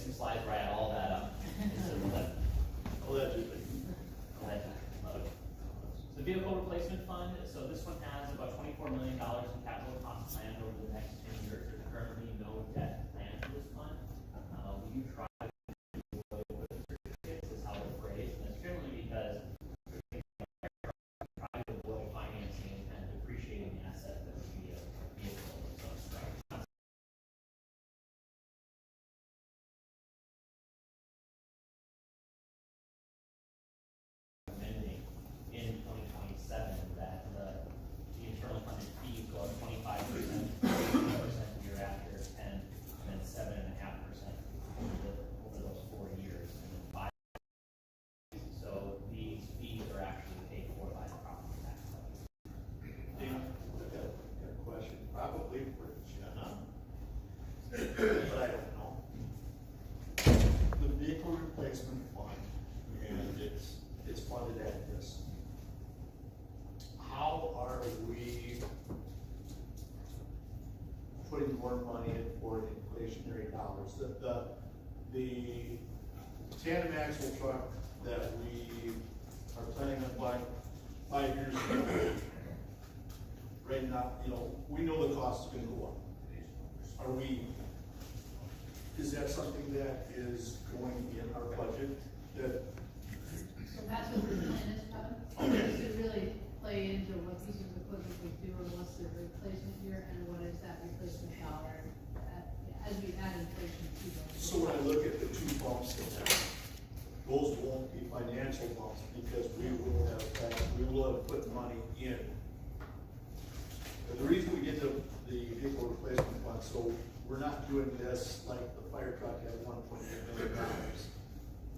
some slides where I add all that up. Allegedly. The vehicle replacement fund, so this one has about $24 million in capital cost planned over the next 10 years. There's currently no debt planned for this fund. We do try to do away with certificates, is how they're phrased, and that's generally because trying to avoid financing and depreciating the asset that would be a vehicle of some sort. Amending in 2027 that the internal funded fees go up 25%, 15% the year after, and then 7.5% over those 4 years, and then 5. So these fees are actually paid for by the property tax levy. I've got a question, probably for Jenna, but I don't know. The vehicle replacement fund, and it's funded at this. How are we putting more money in for inflationary dollars? The tandem axle truck that we are planning on buying 5 years ago, right now, we know the cost is gonna go up. Is that something that is going in our budget? So that's what the plan is, Kevin. Is to really play into what pieces of equipment we do and what's the replacement year and what is that replacement dollar as we add inflation to those. So when I look at the 2 bumps in there, those won't be financial bumps because we will have put money in. And the reason we get the vehicle replacement fund, so we're not doing this like the fire truck at $1.8 million.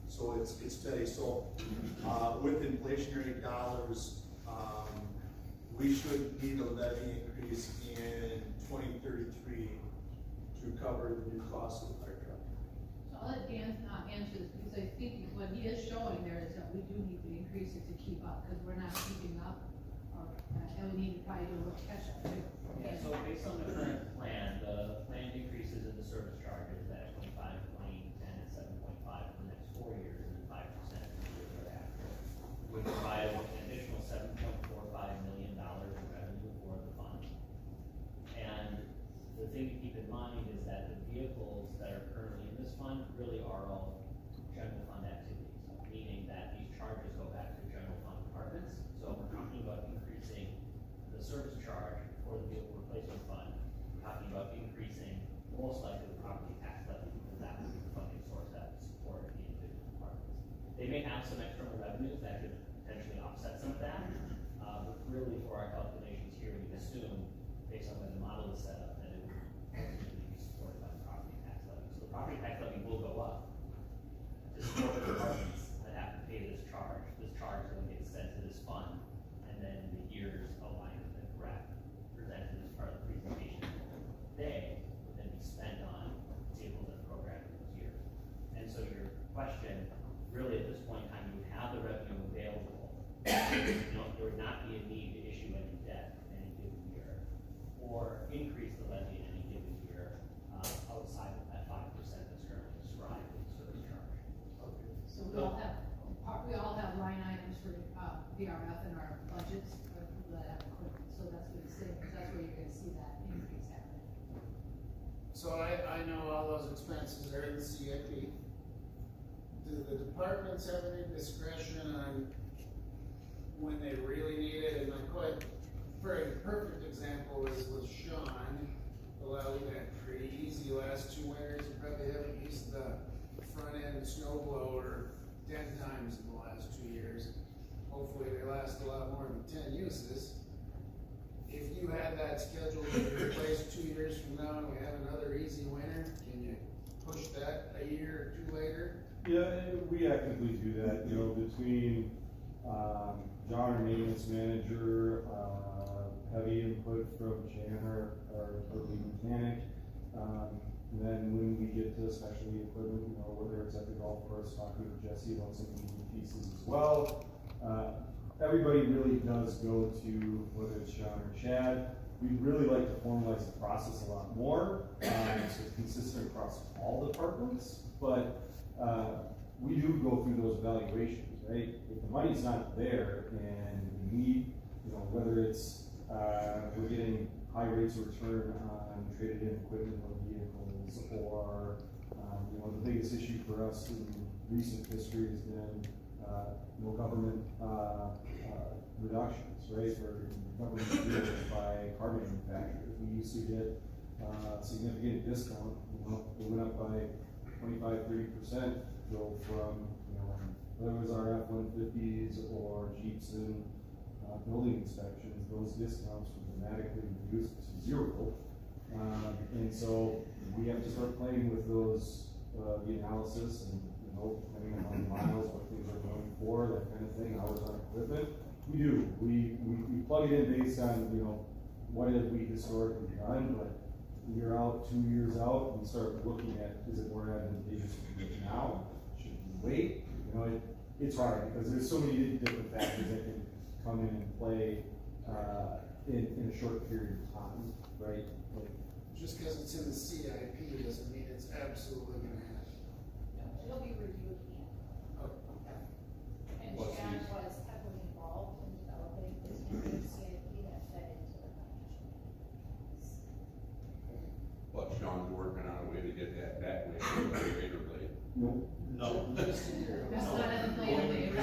So it's steady. So with inflationary dollars, we should need a levy increase in 2033 to cover the new cost of the fire truck. So I'll let Dan answer this because I think what he is showing there is that we do need to increase it to keep up because we're not keeping up, and we need to probably do a little catch up too. Yeah, so based on the current plan, the planned increases in the service charges at 25, 20, 10, and 7.5 for the next 4 years, and then 5% the year thereafter, would provide an additional $7.45 million in revenue for the fund. And the thing to keep in mind is that the vehicles that are currently in this fund really are all general fund activities, meaning that these charges go back to general fund departments. So we're talking about increasing the service charge for the vehicle replacement fund. We're talking about increasing most likely the property tax levy because that would be the funding source that would support the individual departments. They may have some external revenues that could potentially offset some of that, but really for our calculations here, we assume based on where the model is set up that it would ultimately be supported by the property tax levy. So the property tax levy will go up to support the departments that have to pay this charge. This charge then gets sent to this fund, and then the years aligned with the correct presented as part of the presentation today would then be spent on vehicles and programming those years. And so your question, really at this point in time, you would have the revenue available. There would not be a need to issue any debt in any given year or increase the levy in any given year outside of that 5% that's currently described in the service charge. Okay. So we all have line items for VRF in our budgets for people that have equipment. So that's what he's saying. That's where you're going to see that increase happening. So I know all those expenses are in the CIP. Do the departments have any discretion on when they really need it? And for a perfect example is with Sean. Well, we've had pretty easy last 2 winters. We probably haven't used the front end snow blower 10 times in the last 2 years. Hopefully they last a lot more than 10 uses. If you had that scheduled to be replaced 2 years from now and we have another easy winter, can you push that a year or 2 later? Yeah, we actively do that, between John, our maintenance manager, heavy input from Shannon, our lead mechanic. And then when we get to specialty equipment, whether it's at the golf course, talking with Jesse about some moving pieces as well. Everybody really does go to, whether it's Sean or Chad, we'd really like to formalize the process a lot more, so it's consistent across all departments, but, we do go through those evaluations, right? If the money's not there and we need, you know, whether it's, we're getting high rates of return on traded in equipment or vehicles, or, you know, the biggest issue for us in recent history has been, no government, reductions, right? Or government deals by car manufacturers. We used to get, significant discount, you know, it went up by 25–30%, go from, you know, whether it was our F-150s or Jeeps and, building inspections, those discounts were dramatically reduced to zero. And so we have to start playing with those, the analysis and, you know, depending on how many miles, what things are going for, that kind of thing, hours on equipment. We do, we plug it in based on, you know, what have we historically done, but year out, 2 years out, we start looking at, is it more advantageous to do it now? Should we wait? You know, it's hard, because there's so many different factors that can come in and play, in a short period of time, right? Like, Just because it's in the CIP doesn't mean it's absolutely gonna happen. It'll be reviewed again. And What's Shannon these? was heavily involved in developing this new CIP that fed into the financial plans. But Sean's working on a way to get that back way, to the greater blade. Nope. No. Just a year. That's not in the plan, Dave.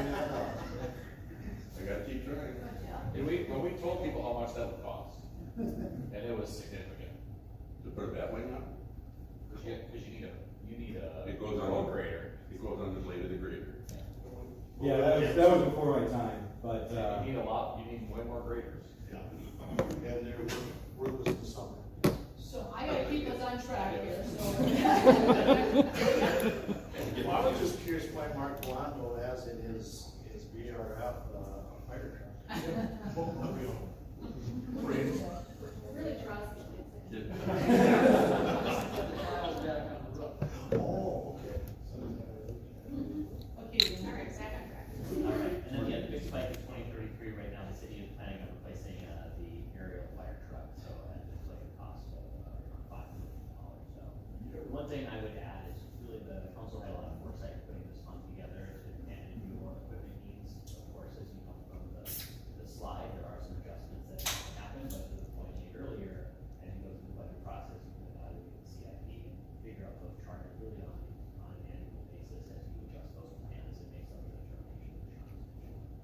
I gotta keep trying. Yeah. And we told people how much that would cost, and it was significant, To put it that way now, cause you need a it goes on, road grader. it goes on the blade of the grader. Yeah, that was before my time, but, You need you need way more graders. Yeah, and they're worthless in the summer. So I gotta keep us on track here, so. Well, I was just curious why Mark Rolando has in his BRF, fire truck. Praise. Really trust it. Oh, okay. Okay, All right, back on track. Alright, and then, yeah, the big spike in 2033, right now, the city is planning on replacing, the aerial fire truck, so that looks like a cost of, around $5 million, so. One thing I would add is really the council had a lot of foresight putting this fund together to manage your equipment needs. Of course, as you know from the slide, there are some adjustments that have to happen, but to the point made earlier, as you go through the budget process, you can evaluate the CIP, figure out those charges really on an annual basis as you adjust those plans and make some of the determinations that Sean was mentioning.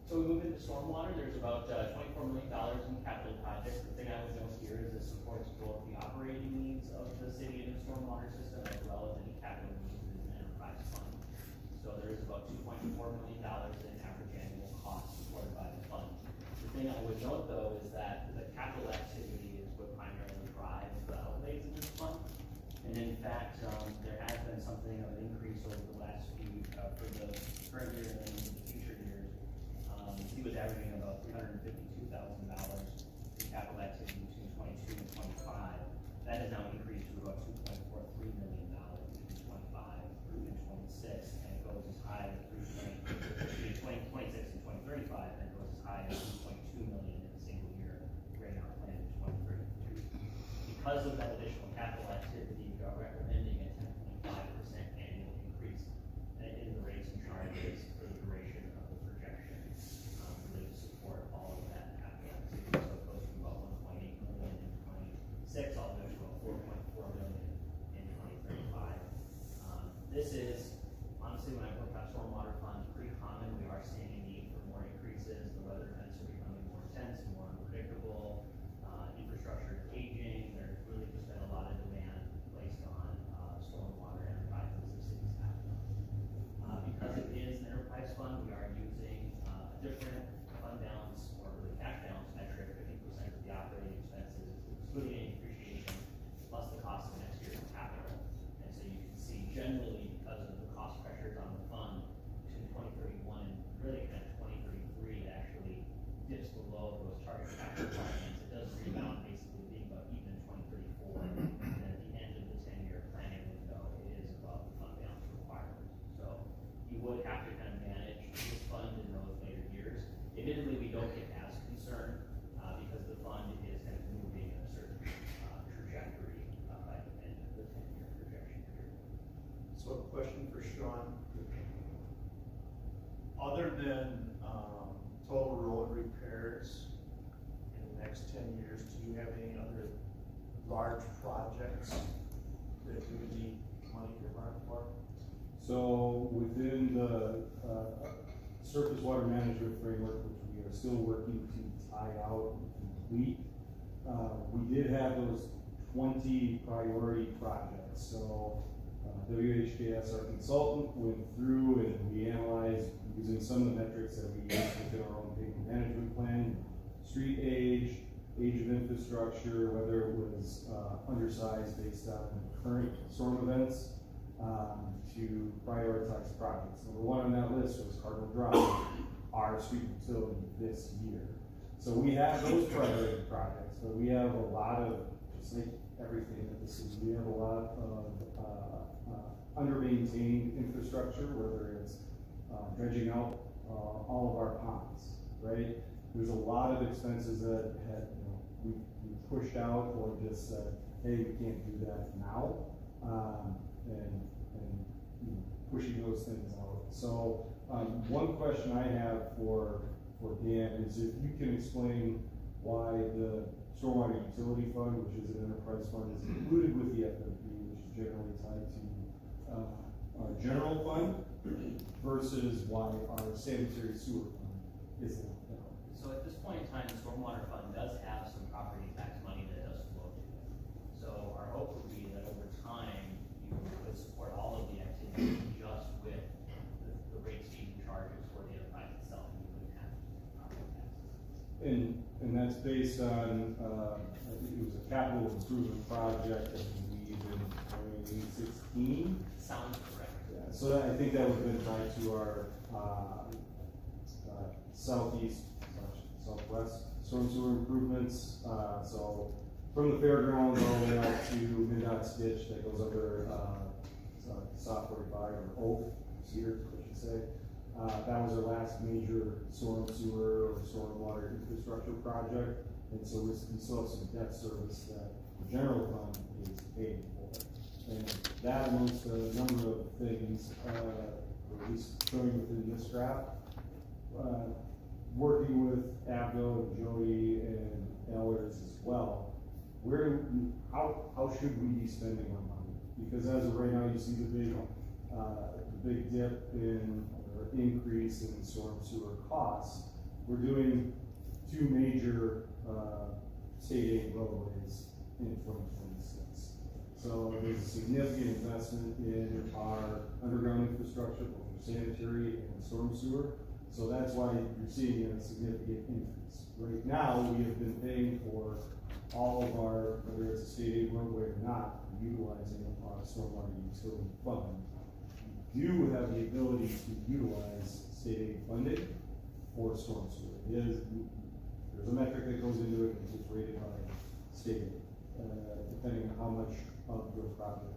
So we move into stormwater, there's about $24 million in capital projects. The thing I would note here is this supports both the operating needs of the city and the stormwater system as well as any capital needs in an enterprise fund. So there is about $2.4 million in average annual costs supported by the fund. The thing I would note though is that the capital activity is what primarily drives the outlays in this fund. And in fact, there has been something of an increase over the last few, for the current year and then the future years. He was averaging about $352,000 in capital activity between 22 and 25. That has now increased to about $2.43 million between 25 and 26, and it goes as high as between 2026 and 2035, and it goes as high as $2.2 million in a single year, right now planned in 2032. Because of that additional capital activity, we are recommending a 10.5% annual increase in the rates and charges for the duration of the projection, really to support all of that capital activity. So it goes from about 1.8 million in 26 all the way to about 4.4 million in 2035. This is, honestly, when I look at stormwater fund, pretty common. We are seeing a need for more increases. The weather events are becoming more intense, more unpredictable. Infrastructure is aging. There's really just been a lot of demand placed on So question for Sean. Other than, total road repairs in the next 10 years, do you have any other large projects that you would need money earmarked for? So within the, surface water management framework, which we are still working to tie out and complete, we did have those 20 priority projects. So WHKS, our consultant, went through and we analyzed using some of the metrics that we use within our own pavement management plan: street age, age of infrastructure, whether it was undersized based on current storm events, to prioritize projects. Number one on that list was Cardinal Drive, our street utility this year. So we have those priority projects, but we have a lot of, just like everything in the city, we have a lot of under-maintained infrastructure, whether it's dredging out all of our ponds, right? There's a lot of expenses that had, we pushed out or just said, hey, we can't do that now, and pushing those things out. So one question I have for Dan is if you can explain why the stormwater utility fund, which is an enterprise fund, is included with the FMP, which is generally tied to our general fund, versus why our sanitary sewer fund is not there. So at this point in time, the stormwater fund does have some property tax money that does flow to it. So our hope would be that over time, you would support all of the activities just with the rates being charges for the enterprise itself, and you wouldn't have property taxes. And that's based on, I think it was a capital improvement project, I believe, in 2016. Sounds correct. Yeah, so I think that would have been tied to our, southwest storm sewer improvements. So from the fairgrounds all the way out to MnDOT's ditch that goes under, South 45 or Oak, Cedar, I should say. That was our last major storm sewer or storm water infrastructure project. And so we still have some debt service that the general fund is paying for. And that amongst a number of things, or at least showing within this graph, working with Abdo and Jody and Ellers as well, how should we be spending our money? Because as of right now, you see the big dip in, or increase in storm sewer costs. We're doing two major state aid roadways in 2026. So there's a significant investment in our underground infrastructure, both for sanitary and storm sewer. So that's why you're seeing a significant increase. Right now, we have been paying for all of our, whether it's a state aid roadway or not, utilizing our stormwater utility fund. We do have the ability to utilize state aid funding for storm sewer. There's a metric that goes into it and it's rated by state aid, depending on how much of your project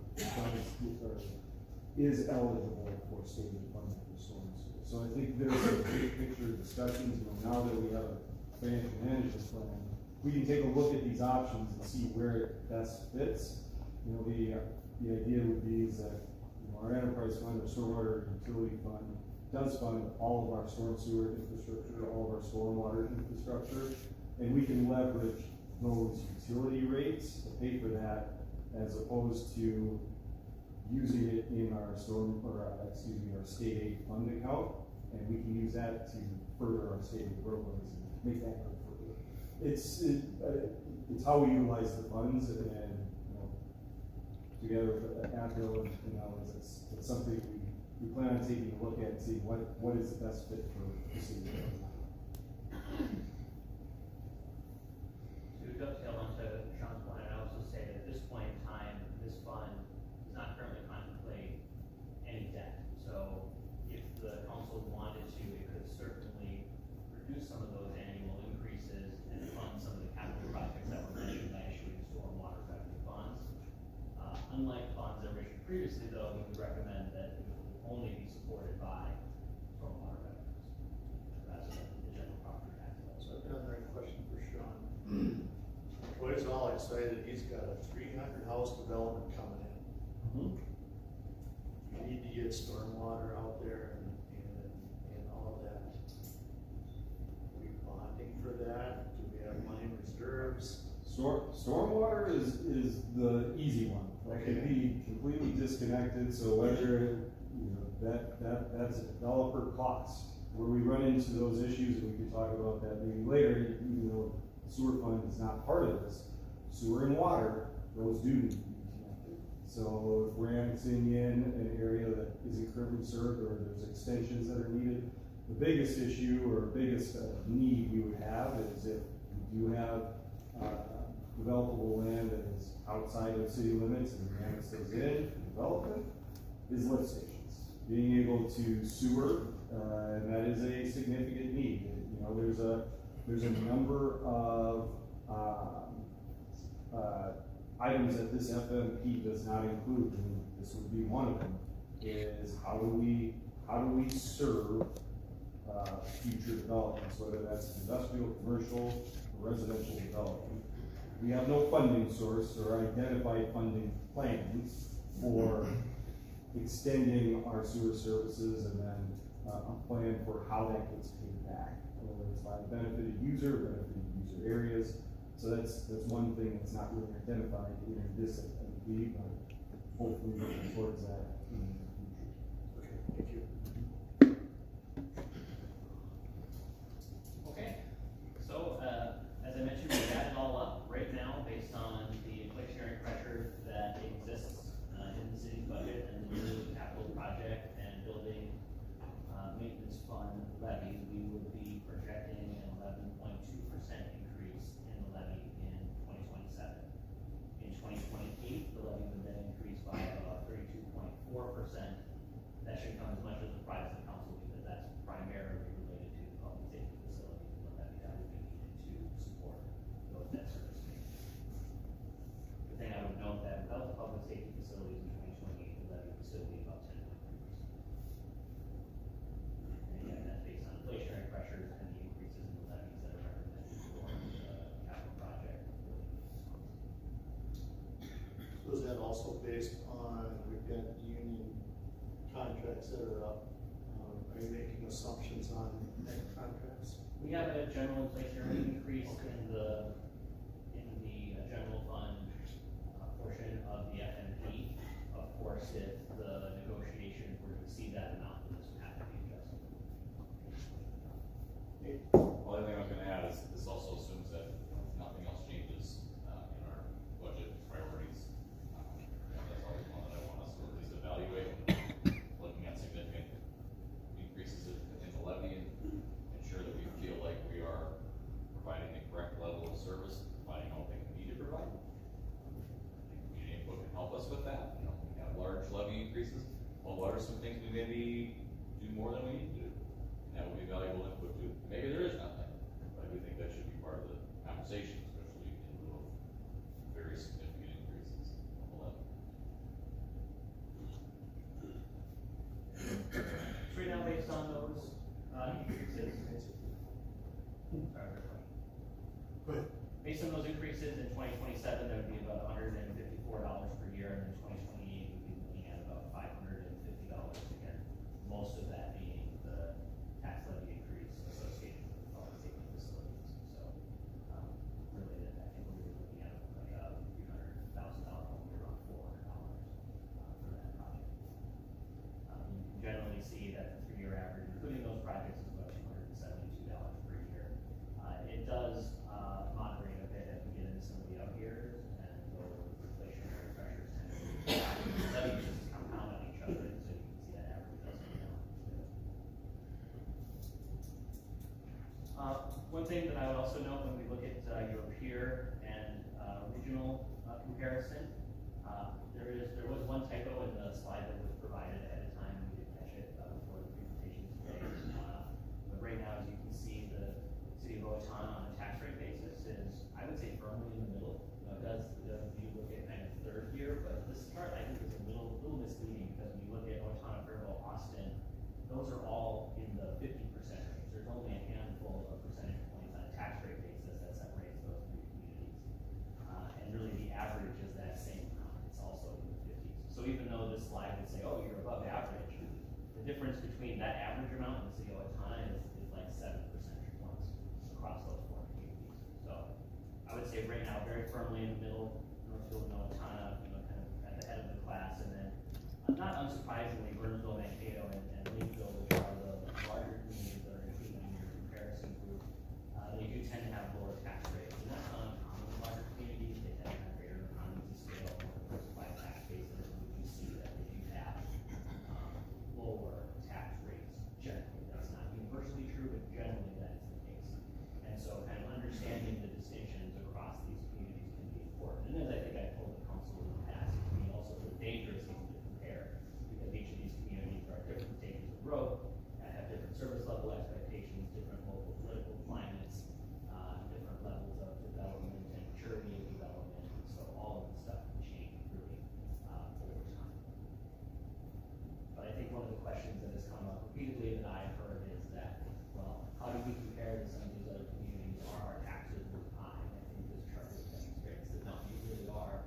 is eligible for state aid funding for storm sewer. So I think there's a big picture discussions, now that we have a financial management plan, we can take a look at these options and see where it best fits. The idea would be is that our enterprise fund, our stormwater utility fund, does fund all of our storm sewer infrastructure, all of our stormwater infrastructure, and we can leverage those utility rates to pay for that, as opposed to using it in our our state aid fund account, and we can use that to further our state aid roadways and make that go further. It's how we utilize the funds, and together with Abdo and others, it's something we plan on taking a look at and seeing what is the best fit for the city. To dovetail onto Sean's point, I'd also say that at this point in time, this fund does not currently contemplate any debt. So if the council wanted to, it could certainly reduce some of those annual increases and fund some of the capital projects that were mentioned by issuing stormwater revenue bonds. Unlike bonds that were issued previously, though, we would recommend that it would only be supported by stormwater revenues rather than the general property tax level. So I've got another question for Sean. Boy's all excited, he's got a 300 house development coming in. need to get stormwater out there and all of that. Are we bonding for that? Do we have money reserves? Stormwater is the easy one. That can be completely disconnected, so whether, you know, that's a developer cost. Where we run into those issues, and we can talk about that maybe later, even though the sewer fund is not part of this, sewer and water, those do need to be connected. So if we're annexing in an area that isn't currently served, or there's extensions that are needed, the biggest issue or biggest need we would have is if we do have developable land that is outside of city limits and we annex those in for development, is lift stations. Being able to sewer, and that is a significant need. You know, there's a number of items that this FMP does not include, and this would be one of them, is how do we serve future developments, whether that's industrial, commercial, or residential development. We have no funding source or identified funding plans for extending our sewer services, and then a plan for how that gets paid back, whether it's by benefited user, benefited user areas. So that's one thing that's not really identified in this FMP, but hopefully looking towards that in the future. Okay, thank you. Okay, so, as I mentioned, we got it all up right now based on the inflationary pressure that exists in the city's budget and the new capital project and building maintenance fund levy. We would be projecting an 11.2% increase in the levy in 2027. In 2028, the levy would then increase by about 32.4%. That should come as much as a surprise to the council, because that's primarily related to the public safety facilities and the levy that would be needed to support those debt service payments. The thing I would note that without the public safety facilities in 2028, the levy would still be about 10.3%. And again, that's based on inflationary pressures and the increases in the levies that are recommended for the capital project. So is that also based on, we've got union contracts that are up? Are you making assumptions on that contracts? We have a general inflationary increase in the general fund portion of the FMP. Of course, if the negotiations were to exceed that amount, then this would have to be adjusted. Only thing I was gonna add is this also assumes that nothing else changes in our budget priorities. That's always one that I want us to at least evaluate, looking at significant increases in the levy and ensure that we feel like we are providing the correct level of service, providing all they need to provide. Community input can help us with that. You know, we have large levy increases. Well, what are some things we maybe do more than we need to do? And that would be valuable input too. Maybe there is nothing, but I do think that should be part of the conversation, especially in lieu of very significant increases on the levy. So right now, based on those increases, sorry, Go ahead. based on those increases in 2027, that would be about $154 per year, and in 2028, we'd be looking at about $550 again. Most of that being the tax levy increase associated with the public safety facilities. So, really, I think we were looking at like a $300,000 home, around $400 for that project. You can generally see that the 3-year average, including those projects, is about $272 per year. It does moderate a bit as we get into some of the out years, and those inflationary pressures tend to levies just compound on each other, and so you can see that average does come down. One thing that I would also note when we look at your peer and regional comparison, there was one typo in the slide that was provided ahead of time. We didn't catch it before the presentation today. But right now, as you can see, the city of Owatonna on a tax rate basis is, I would say, firmly in the middle. It does you look at kind of third here, but this chart I think is a little misleading, because when you look at Owatonna, Fairville, Austin, those are all in the 50% range. There's only a handful of percentage points on a tax rate basis that separates those three communities. And really the average is that same amount. It's also in the 50s. So even though this slide would say, oh, you're above average, difference between that average amount and the city of Owatonna is like 7 percentage points across those four communities. So I would say right now, very firmly in the middle, Northfield and Owatonna, you know, kind of at the head of the class, and then not unsurprisingly, Burnsville, Mankato, and Lakeville, which are the larger communities that are included in your comparison group, they do tend to have lower tax rates, and that's not uncommon in larger communities. They tend to have greater economies of scale, more diversified tax bases, and we do see that they do have lower tax rates generally. That's not universally true, but generally that is the case. And so kind of understanding the distinctions across these communities can be important. And as I think I told the council in the past, it can be also dangerous to compare, because each of these communities are at different stages of growth, have different service level expectations, different local political climates, different levels of development and maturity of development. So all of this stuff can change really over time. But I think one of the questions that has come up repeatedly that I've heard is that, well, how do we compare to some of these other communities? Are our taxes really high? And I think this chart demonstrates that no, you really are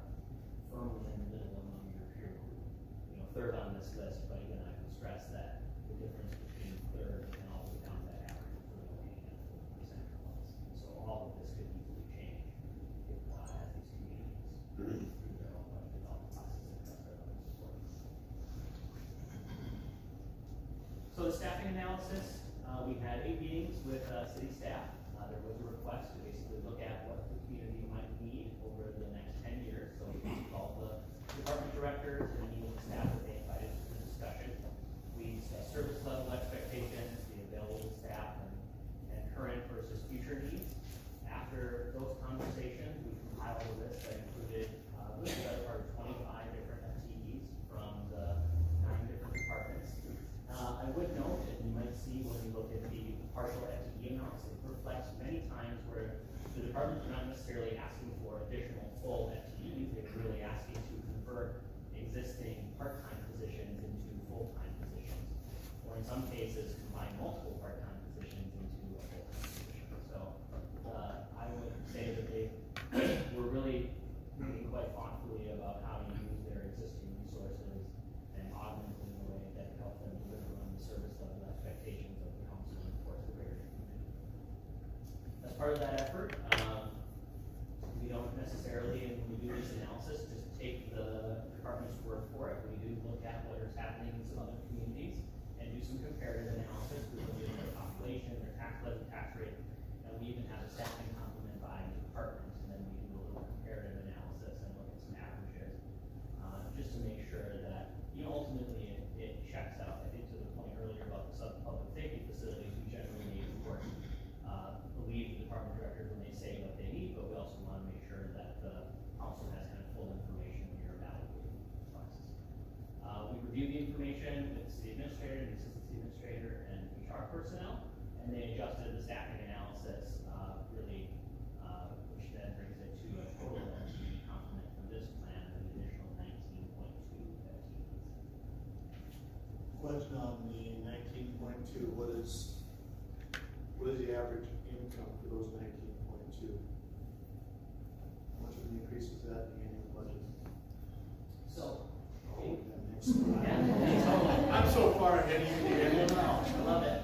firmly in the middle among your peer group. You know, third on this list, but again, I can stress that the difference between third and all the way down to that average is really only a handful of percentage points. And so all of this could easily change if, as these communities through their own budget development process and their own support. So the staffing analysis, we had 8 meetings with city staff. There was a request to basically look at what the community might need over the next 10 years. So we called the department directors and any of the staff that they invited to the discussion. We discussed service level expectations, the available staff, and current versus future needs. After those conversations, we compiled a list that included really the better part of 25 different FTEs from the 9 different departments. I would note, and you might see when you look at the partial FTE amounts, it reflects many times where the departments are not necessarily asking for additional full FTEs, they're really asking to convert existing part-time positions into full-time positions, or in some cases, combine multiple part-time positions into a full-time position. So I would say that they were really thinking quite thoughtfully about how to use their existing resources and augment in a way that help them deliver on the service level expectations of the council and of course the greater community. As part of that effort, we don't necessarily, when we do this analysis, just take the department's word for it. We do look at what is happening in some other communities and do some comparative analysis. We look at their population, their tax levy, tax rate, and we even have a staffing complement by department, and then we do a little comparative analysis and look at some averages, just to make sure that, you know, ultimately it checks out. I think to the point earlier about the public safety facilities, we generally, of course, believe the department directors when they say what they need, but we also want to make sure that the council has kind of full information when you're evaluating the process. We reviewed the information with the city administrator, the assistant city administrator, and HR personnel, and they adjusted the staffing analysis, really, which then brings it to a total FTE complement from this plan of an additional 19.2 FTEs. Question on the 19.2, what is the average income for those 19.2? How much of an increase is that in the annual budget? So, That makes sense. yeah, I'm so far ahead of you, Dan. I love it.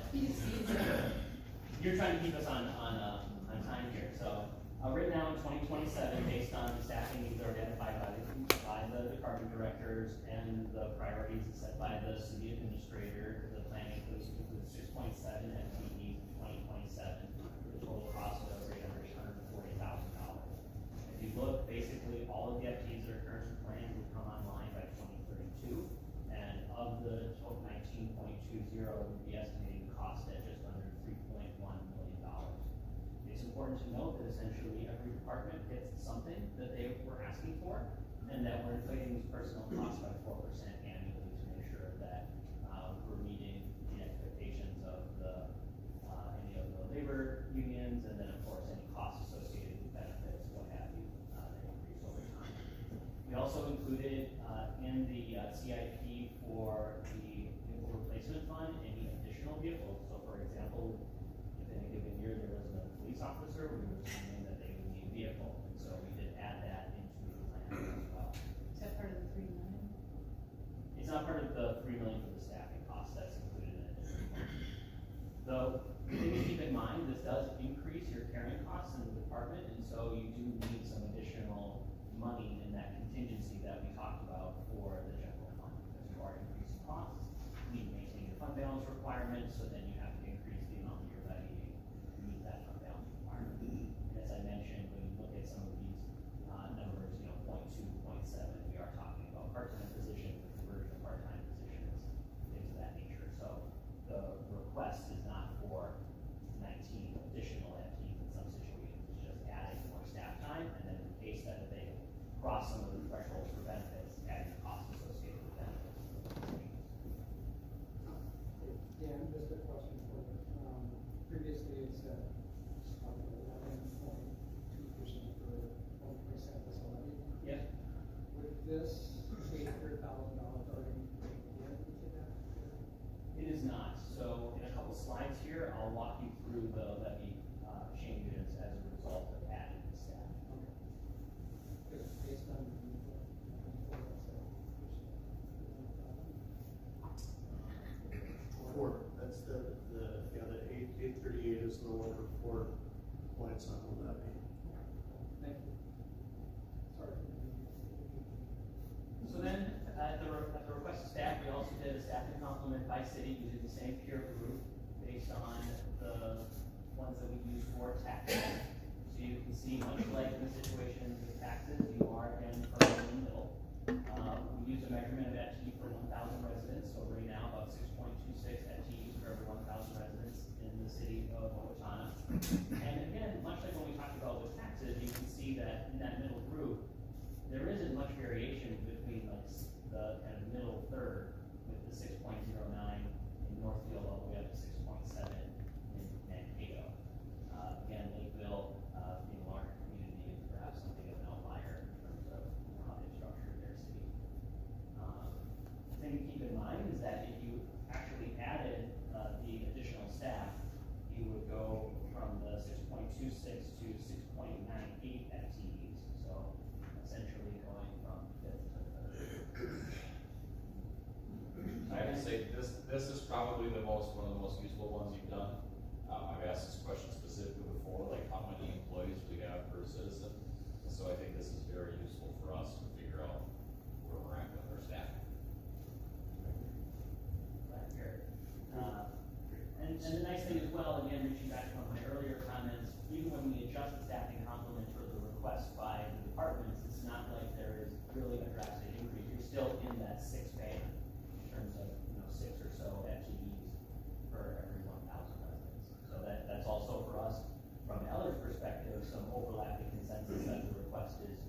You're trying to keep us on time here. So, right now in 2027, based on the staffing needs identified by the department directors and the priorities set by the city administrator, the plan includes 6.7 FTEs in 2027 with a total cost of over $840,000. If you look, basically all of the FTEs that are currently planned will come online by 2032, and of the total 19.20, we'd be estimating the cost at just under $3.1 million. It's important to note that essentially every department gets something that they were asking for, and that we're inflating these personnel costs by 4% annually to make sure that we're meeting the expectations of any of the labor unions, and then of course any costs associated with benefits, what have you, that increase over time. We also included in the CIP for the vehicle replacement fund any additional vehicles. So for example, if in a given year there was a police officer, we were assuming that they would need a vehicle, and so we did add that into the plan as well. Is that part of the 3 million? It's not part of the $3 million for the staffing cost, that's included cross some of the thresholds for benefits, adding the costs associated with benefits. Dan, just a question for you. Previously it said 11.2% for 1% as a levy. Yep. Would this $800,000 already get into that? It is not. So in a couple slides here, I'll walk you through the levy changes as a result of adding the staff. Because based on Four, that's the 838 is the lower four points on the levy. Thank you. Sorry. So then, at the request of staff, we also did a staffing complement by city using the same peer group based on the ones that we use for taxes. So you can see, much like in the situation with taxes, you are in firmly in the middle. We use a measurement of FTE for 1,000 residents, so right now about 6.26 FTEs for every 1,000 residents in the city of Owatonna. And again, much like when we talked about with taxes, you can see that in that middle group, there isn't much variation between like the kind of middle third with the 6.09 in Northfield all the way up to 6.7 in Mankato. Again, Lakeville, being a larger community, is perhaps something of an outlier in terms of how they structured their city. The thing to keep in mind is that if you actually added the additional staff, you would go from the 6.26 to 6.98 FTEs. So essentially going from fifth to third. I would say this is probably one of the most useful ones you've done. I've asked this question specifically before, like how many employees we have per citizen. So I think this is very useful for us to figure out where we're at with our staffing. Right here. And the nice thing as well, again, reaching back to one of my earlier comments, even when we adjust the staffing complement for the request by the departments, it's not like there is really a drastic increase. You're still in that 6 band in terms of, 6 or so FTEs for every 1,000 residents. So that's also for us, from Eller's perspective, some overlapping consensus that the request is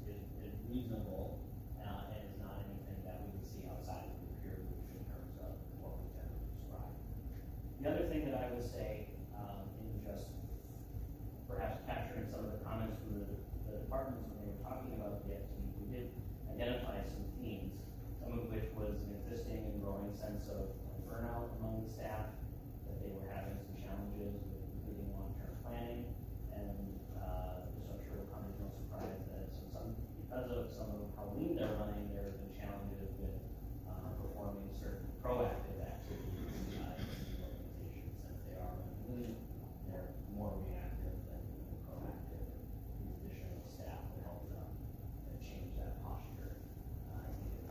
reasonable, and is not anything that we would see outside of the peer group in terms of what we generally describe. The other thing that I would say, in just perhaps capturing some of the comments from the departments when they were talking about the FTE, we did identify some themes, some of which was an existing and growing sense of burnout among the staff, that they were having some challenges with completing long-term planning, and this I'm sure will come as no surprise that because of some of how lean they're running, there have been challenges with performing certain proactive activities inside the organization. Since they are lean, they're more reactive than proactive. These additional staff will help them change that posture. I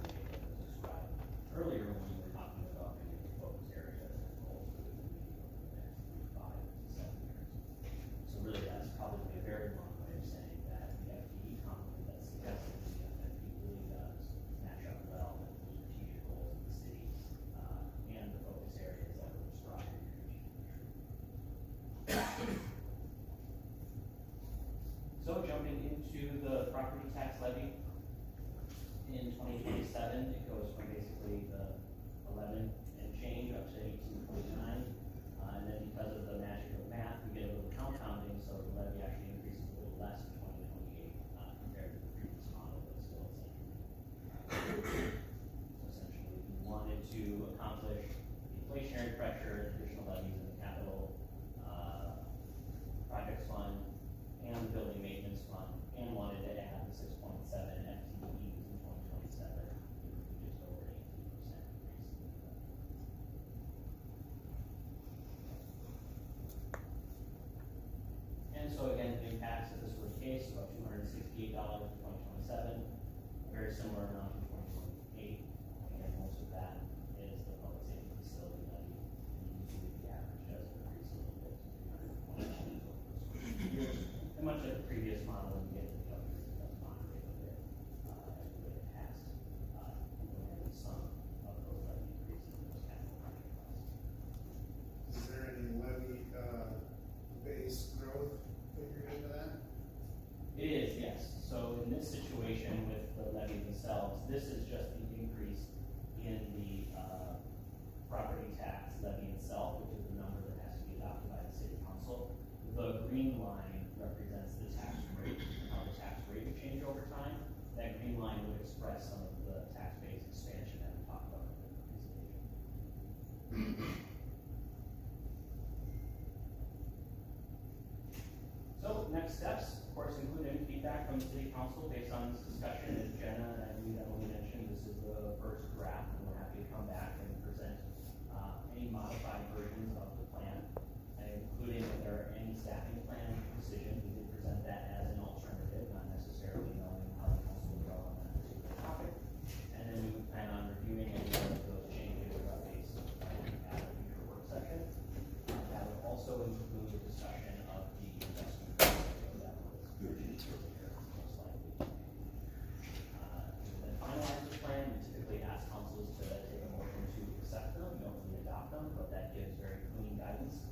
think it was described earlier when we were talking about maybe the focus areas and goals for the community over the next 3, 5 to 7 years. So really, that's probably a very long way of saying that the FTE complement that's suggested in the FFP really does match up well with the strategic goals of the city, and the focus areas that were described in your retreat. So jumping into the property tax levy, in 2027, it goes from basically the 11 and change up to 18.9. And then because of the magic of math, we get a little compounding, so the levy actually increases a little less in 2028 compared to the previous model, but still essentially. So essentially, we wanted to accomplish the inflationary pressure, additional levies in the capital projects fund, and the building maintenance fund, and wanted to add the 6.7 FTEs in 2027, just over 18% increase. And so again, the impacts of this were the case, about $268 in 2027, a very similar amount in 2028. Again, most of that is the public safety facility levy, and you see the average does increase a little bit to $320 over the first year. And much like the previous model, when you get to the others, it does moderate a bit as we get past implementing some of those levy increases in those capital project costs. Is there any levy, base growth figured into that? It is, yes. So in this situation with the levies themselves, this is just the increase in the, property tax levy itself, which is the number that has to be adopted by the city council. The green line represents the tax rate, how the tax rate will change over time. That green line would express some of the tax base expansion that we talked about in the presentation. So next steps, of course, include any feedback from the city council based on this discussion. As Jenna and I believe Emily mentioned, this is the first draft, and we're happy to come back and present any modified versions of the plan, including if there are any staffing plan decisions. We did present that as an alternative, not necessarily knowing how the council will go on that particular topic. And then we would plan on reviewing any of those changes or updates at a future work session. That would also include a discussion of the investment portfolio that was mentioned earlier, most likely. To then finalize the plan, we typically ask councils to take a motion to accept them. We don't really adopt them, but that gives very clean guidance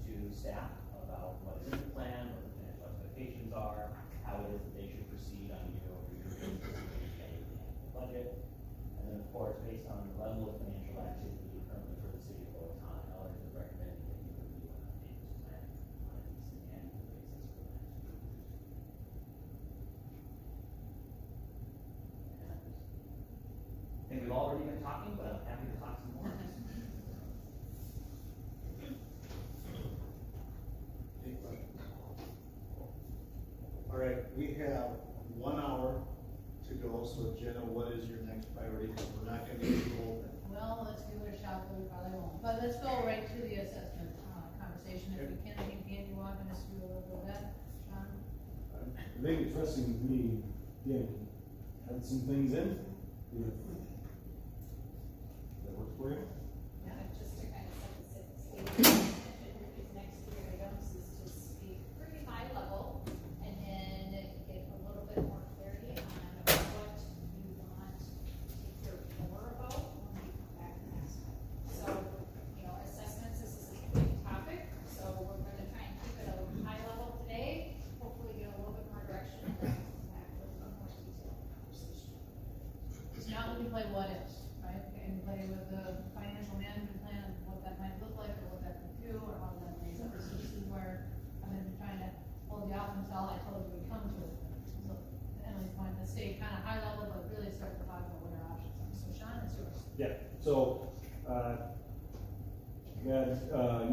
to staff about what is in the plan, what the financial expectations are, how it is that they should proceed on a year-over-year basis to the annual budget. And then, of course, based on the level of financial activity currently for the city of Ojai, I'll just recommend that you review and update this plan on at least an annual basis for the next few years. And I think we've already been talking, but I'm happy to talk some more. Any questions? All right, we have 1 hour to go, so Jenna, what is your next priority? Because we're not gonna be able to. Well, let's give it a shot, but we probably won't. But let's go right to the assessment, conversation if we can. I think Dan, you wanted us to do a little bit of that, Sean? The big interesting meeting, again, had some things in. That work for you? Just to kind of set the stage, these next 3 items is to speak pretty high level and then get a little bit more clarity on what you want to hear more about when we come back next time. So, assessments, this is a big topic, so we're gonna try and keep it a high level today, hopefully get a little bit more direction and then come back with a more detailed conversation. It's not when we play what ifs, right? And play with the financial management plan and what that might look like, or what that could do, or how that may work. So this is where I've been trying to hold you off until I told you we'd come to it. So, Emily's point, to stay kind of high level, but really start to talk about what our options are. So Sean, it's yours. Yeah, so, we had,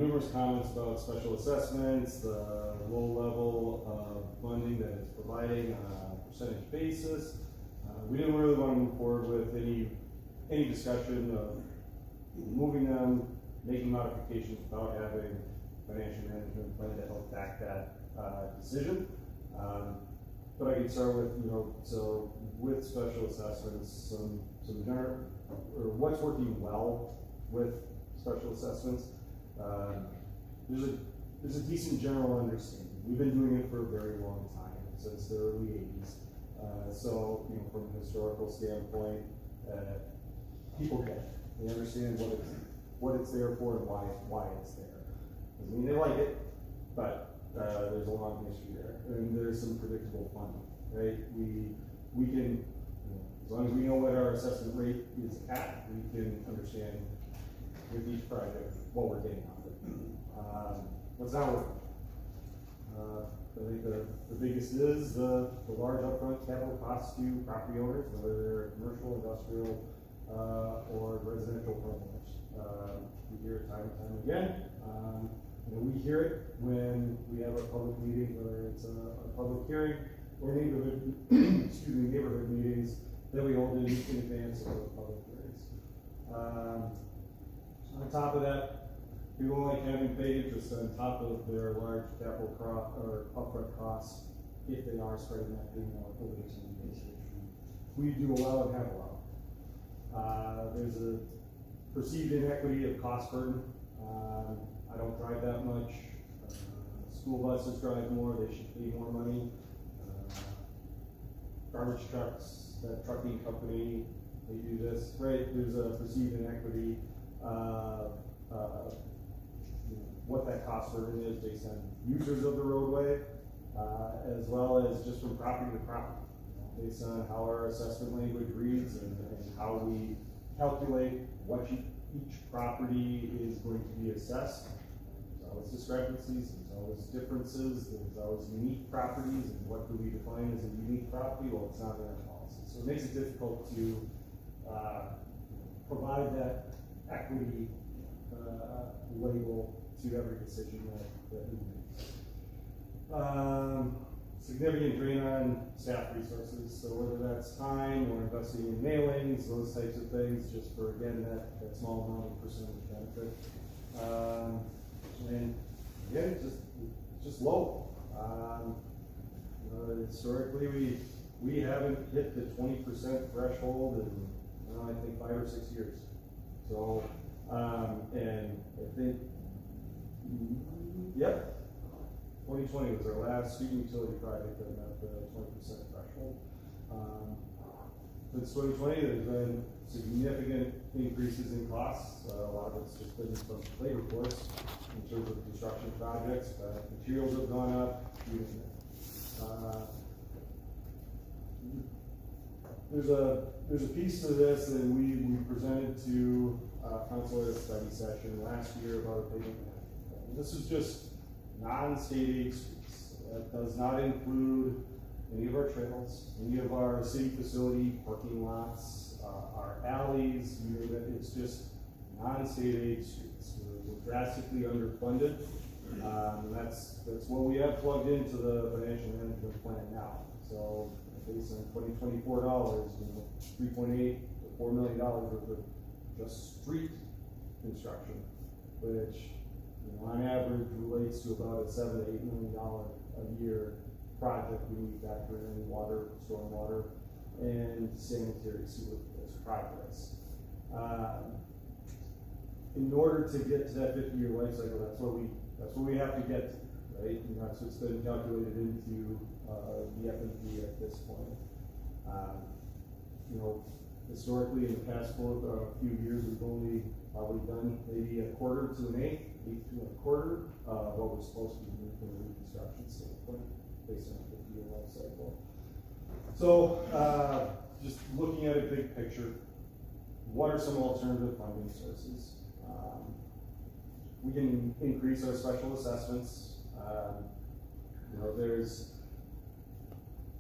numerous comments about special assessments, the low level of funding that it's providing on a percentage basis. We didn't really want to move forward with any discussion of moving them, making modifications without having financial management plan to help back that, decision. But I could start with, so with special assessments, some general, or what's working well with special assessments. There's a decent general understanding. We've been doing it for a very long time, since the early 80s. So, from a historical standpoint, people get it. They understand what it's there for and why it's there. Doesn't mean they like it, but there's a long history there, and there's some predictable funding, right? We can, as long as we know what our assessment rate is at, we can understand with each project what we're getting out of it. What's not working? I think the biggest is the large upfront capital costs to property owners, whether they're commercial, industrial, or residential homeowners. We hear it time and time again. We hear it when we have a public meeting, whether it's a public hearing or neighborhood, neighborhood meetings that we hold in advance of those public hearings. On top of that, people like having paid interest on top of their large capital or upfront costs if they are spreading that payment out over the 10 years. We do allow and have allowed. There's a perceived inequity of cost burden. I don't drive that much. School buses drive more, they should pay more money. Garbage trucks, that trucking company, they do this, right? There's a perceived inequity of what that cost burden is based on users of the roadway, as well as just from property to property. based on how our assessment language reads and how we calculate what each property is going to be assessed. There's always discrepancies, there's always differences, there's always unique properties, and what do we define as a unique property? Well, it's not in our policy. So it makes it difficult to provide that equity label to every decision that we make. Significant drain on staff resources, so whether that's time or investing in mailings, those types of things, just for, again, that small amount of percentage benefit. And again, it's just low. Historically, we haven't hit the 20% threshold in, I think 5 or 6 years. So, and I think, yep, 2020 was our last student utility project that met the 20% threshold. Since 2020, there's been significant increases in costs. A lot of it's just been from labor force in terms of construction projects. Materials have gone up. There's a piece to this that we presented to council at a study session last year about a pavement management plan. This is just non-state aid streets. That does not include any of our trails, any of our city facility parking lots, our alleys. It's just non-state aid streets. We're drastically underfunded. And that's what we have plugged into the financial management plan now. So based on 2024 dollars, $3.8 to $4 million worth of just street construction, which on average relates to about a $7 to $8 million a year project. We need factor in water, stormwater, and sanitary sewer as projects. In order to get to that 50-year life cycle, that's what we have to get to, right? And that's what's been calculated into the FMP at this point. Historically, in the past few years, we've only probably done maybe a quarter to an eighth to a quarter of what we're supposed to be doing from a reconstruction standpoint, based on a 50-year life cycle. So, just looking at a big picture, what are some alternative funding sources? We can increase our special assessments.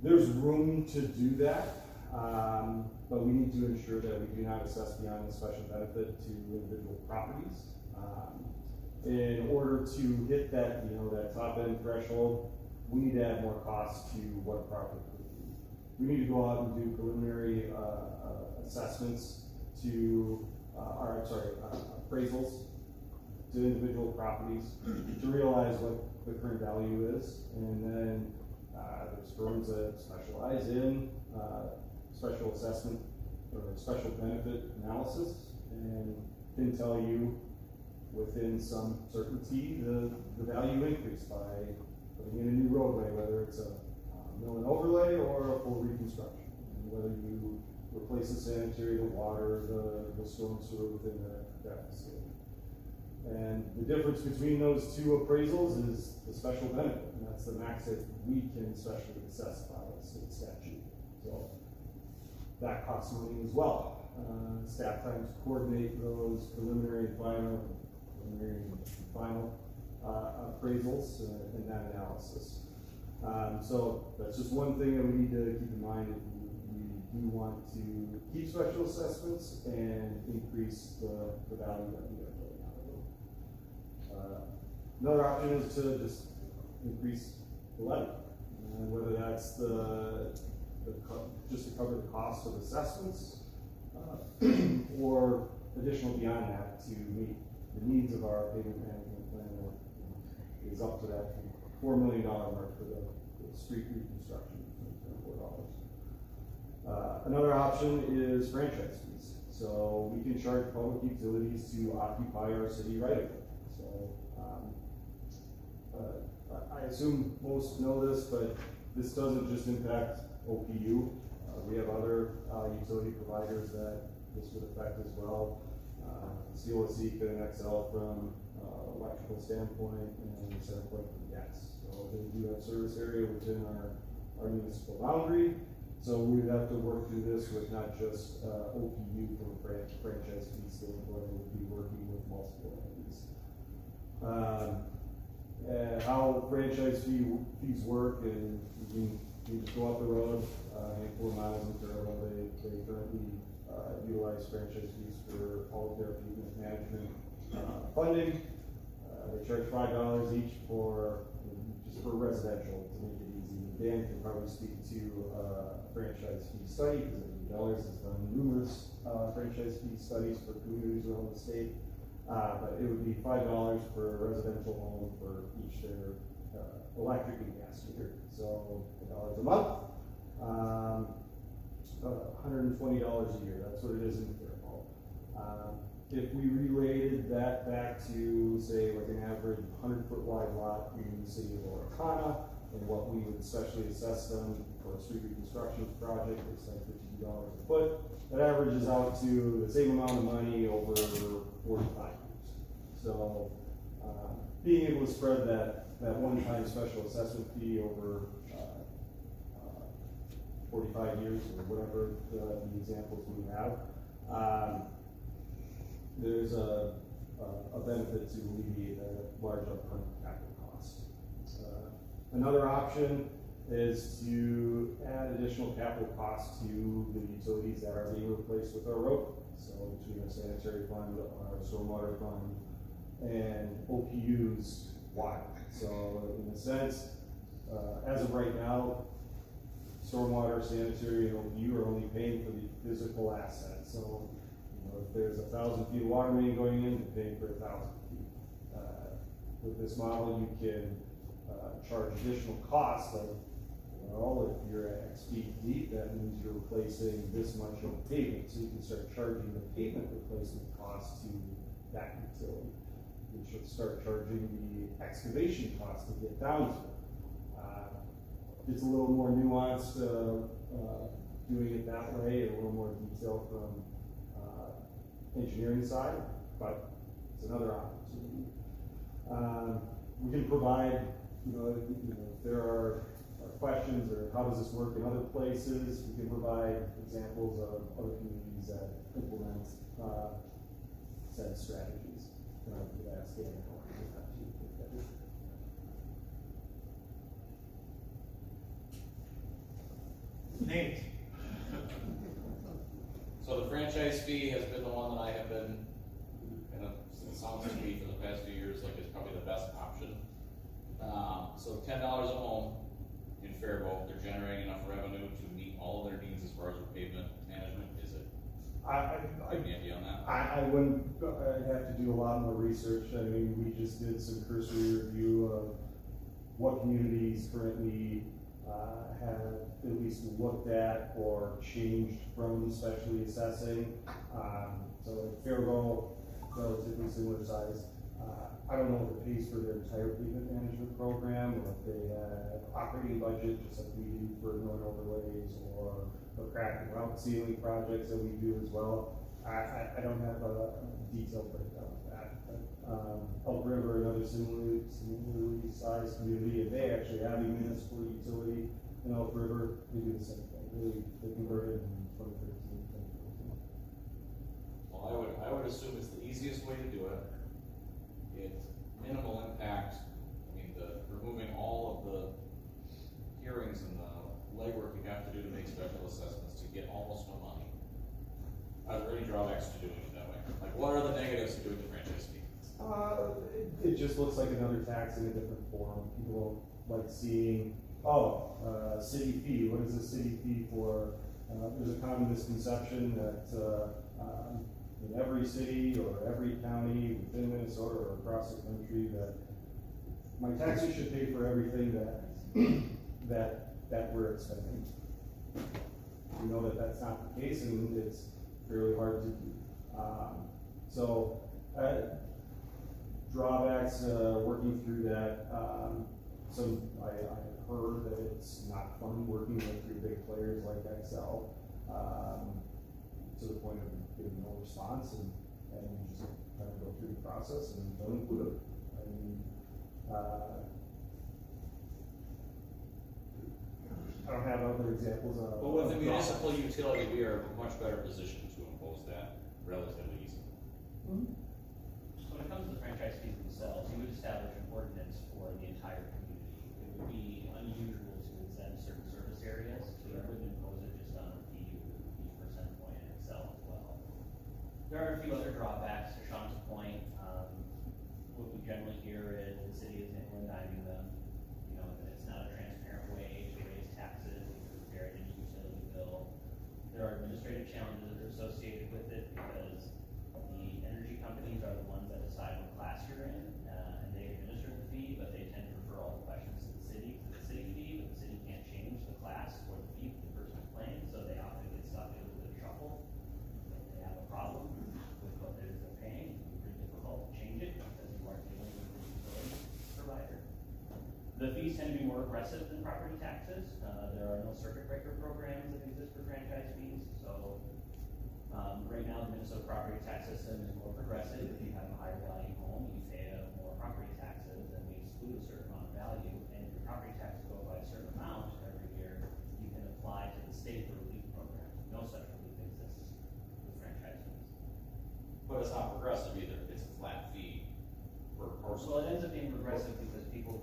There's room to do that, but we need to ensure that we do not assess beyond the special benefit to individual properties. In order to hit that, that top end threshold, we need to add more cost to what a property could be. We need to go out and do preliminary assessments to, appraisals to individual properties to realize what the current value is, and then there's firms that specialize in special assessment or special benefit analysis and can tell you within some certainty the value increase by putting in a new roadway, whether it's a mill and overlay or a full reconstruction, and whether you replace the sanitary, the water, the storm sewer within that facility. And the difference between those two appraisals is the special benefit, and that's the max that we can specially assess by state statute. So that costs money as well. Staff times coordinate those preliminary and final appraisals and that analysis. So that's just one thing that we need to keep in mind if we do want to keep special assessments and increase the value that we are getting out of them. Another option is to just increase the levy, whether that's just to cover the cost of assessments or additional beyond that to meet the needs of our pavement management plan is up to that $4 million mark for the street reconstruction, $4. Another option is franchise fees. So we can charge public utilities to occupy our city right of way. So I assume most know this, but this doesn't just impact OPU. We have other utility providers that this would affect as well. COC could excel from electrical standpoint and standpoint from gas. So they do have service area within our municipal boundary. So we would have to work through this with not just, OPU from a franchise fee standpoint, we would be working with multiple entities. How franchise fees work, and you just go up the road, a handful of miles in Carroll, they currently, utilize franchise fees for all of their pavement management, funding. They charge $5 each just for residential, to make it easy. Dan can probably speak to, franchise fee study, because has done numerous, franchise fee studies for communities around the state. But it would be $5 for a residential home for each their, electric and gas meter, so $5 a month. $120 a year, that's what it is in Fairfield. If we related that back to, say, like an average 100-foot wide lot in the city of Oricana, and what we would specially assess them for a street reconstruction project, it's like $52 a foot, that averages out to the same amount of money over 45 years. So, being able to spread that one-time special assessment fee over 45 years, or whatever the examples we have, there's a benefit to alleviate a large upfront capital cost. Another option is to add additional capital costs to the utilities that are being replaced with our road. So between our sanitary fund, our stormwater fund, and OPU's water. So in a sense, as of right now, stormwater, sanitary, and OPU are only paying for the physical asset. So, if there's 1,000 feet of water main going in, they're paying for 1,000 feet. With this model, you can charge additional costs, like, well, if you're at X feet deep, that means you're replacing this much of pavement, so you can start charging the pavement replacement cost to that utility. You should start charging the excavation cost to get down to it. It's a little more nuanced, doing it that way, and a little more detail from, engineering side, but it's another opportunity. We can provide, if there are questions, or how does this work in other places, we can provide examples of other communities that implement, said strategies. And I could ask Dan how to do that too. Nate? So the franchise fee has been the one that I have been, it sounds to me for the past few years like it's probably the best option. So $10 a home in Faribault, they're generating enough revenue to meet all of their needs as far as pavement management, is it? Any idea on that? I wouldn't, I'd have to do a lot more research. I mean, we just did some cursory review of what communities currently have at least looked at or changed from specially assessing. So Faribault, relatively similar size. I don't know if it pays for their entire pavement management program, or if they have operating budget, just like we do for road overlays or crack and route sealing projects that we do as well. I don't have a detailed breakdown of that. But, Elk River, another similarly sized community, and they actually have a municipal utility in Elk River. They do the same thing. They converted in 2013, 2014. Well, I would assume it's the easiest way to do it. It's minimal impact. I mean, removing all of the hearings and the legwork you have to do to make special assessments to get almost no money. Are there any drawbacks to doing it that way? Like, what are the negatives to doing the franchise fee? It just looks like another tax in a different form. People don't like seeing, city fee. What is a city fee for? There's a common misconception that in every city or every county within Minnesota or across the country that my taxes should pay for everything that we're expending. We know that that's not the case, and it's fairly hard to do. Drawbacks, working through that, I heard that it's not fun working with your big players like Excel, to the point of getting no response, and you just kind of go through the process and don't include it. I mean, I don't have other examples of. But with the of municipal drawbacks. utility, we are much better positioned to impose that relatively easily. So when it comes to the franchise fees themselves, you would establish an ordinance for the entire community. It would be unusual to exempt certain service areas, so you wouldn't impose it just on a fee, you would be percent point in itself as well. There are a few other drawbacks, to Sean's point, what we generally hear is the city is nickel and diming them. You know, that it's not a transparent way to raise taxes, it's buried in a utility bill. There are administrative challenges that are associated with it because the energy companies are the ones that decide what class you're in, and they administer the fee, but they tend to refer all the questions to the city fee, but the city can't change the class or the fee that the person is paying, so they often get stuck in a little bit of trouble. If they have a problem with what they're paying, it's pretty difficult to change it because you are dealing with the utility provider. The fees tend to be more aggressive than property taxes. There are no circuit breaker programs that exist for franchise fees, so right now, the Minnesota property tax system is more progressive. If you have a higher value home, you pay more property taxes, and we exclude a certain amount of value. And if your property taxes go up by a certain amount every year, you can apply to the state for relief programs. No such relief exists with franchise fees. But it's not progressive either, it's a flat fee per So person. it ends up being progressive because people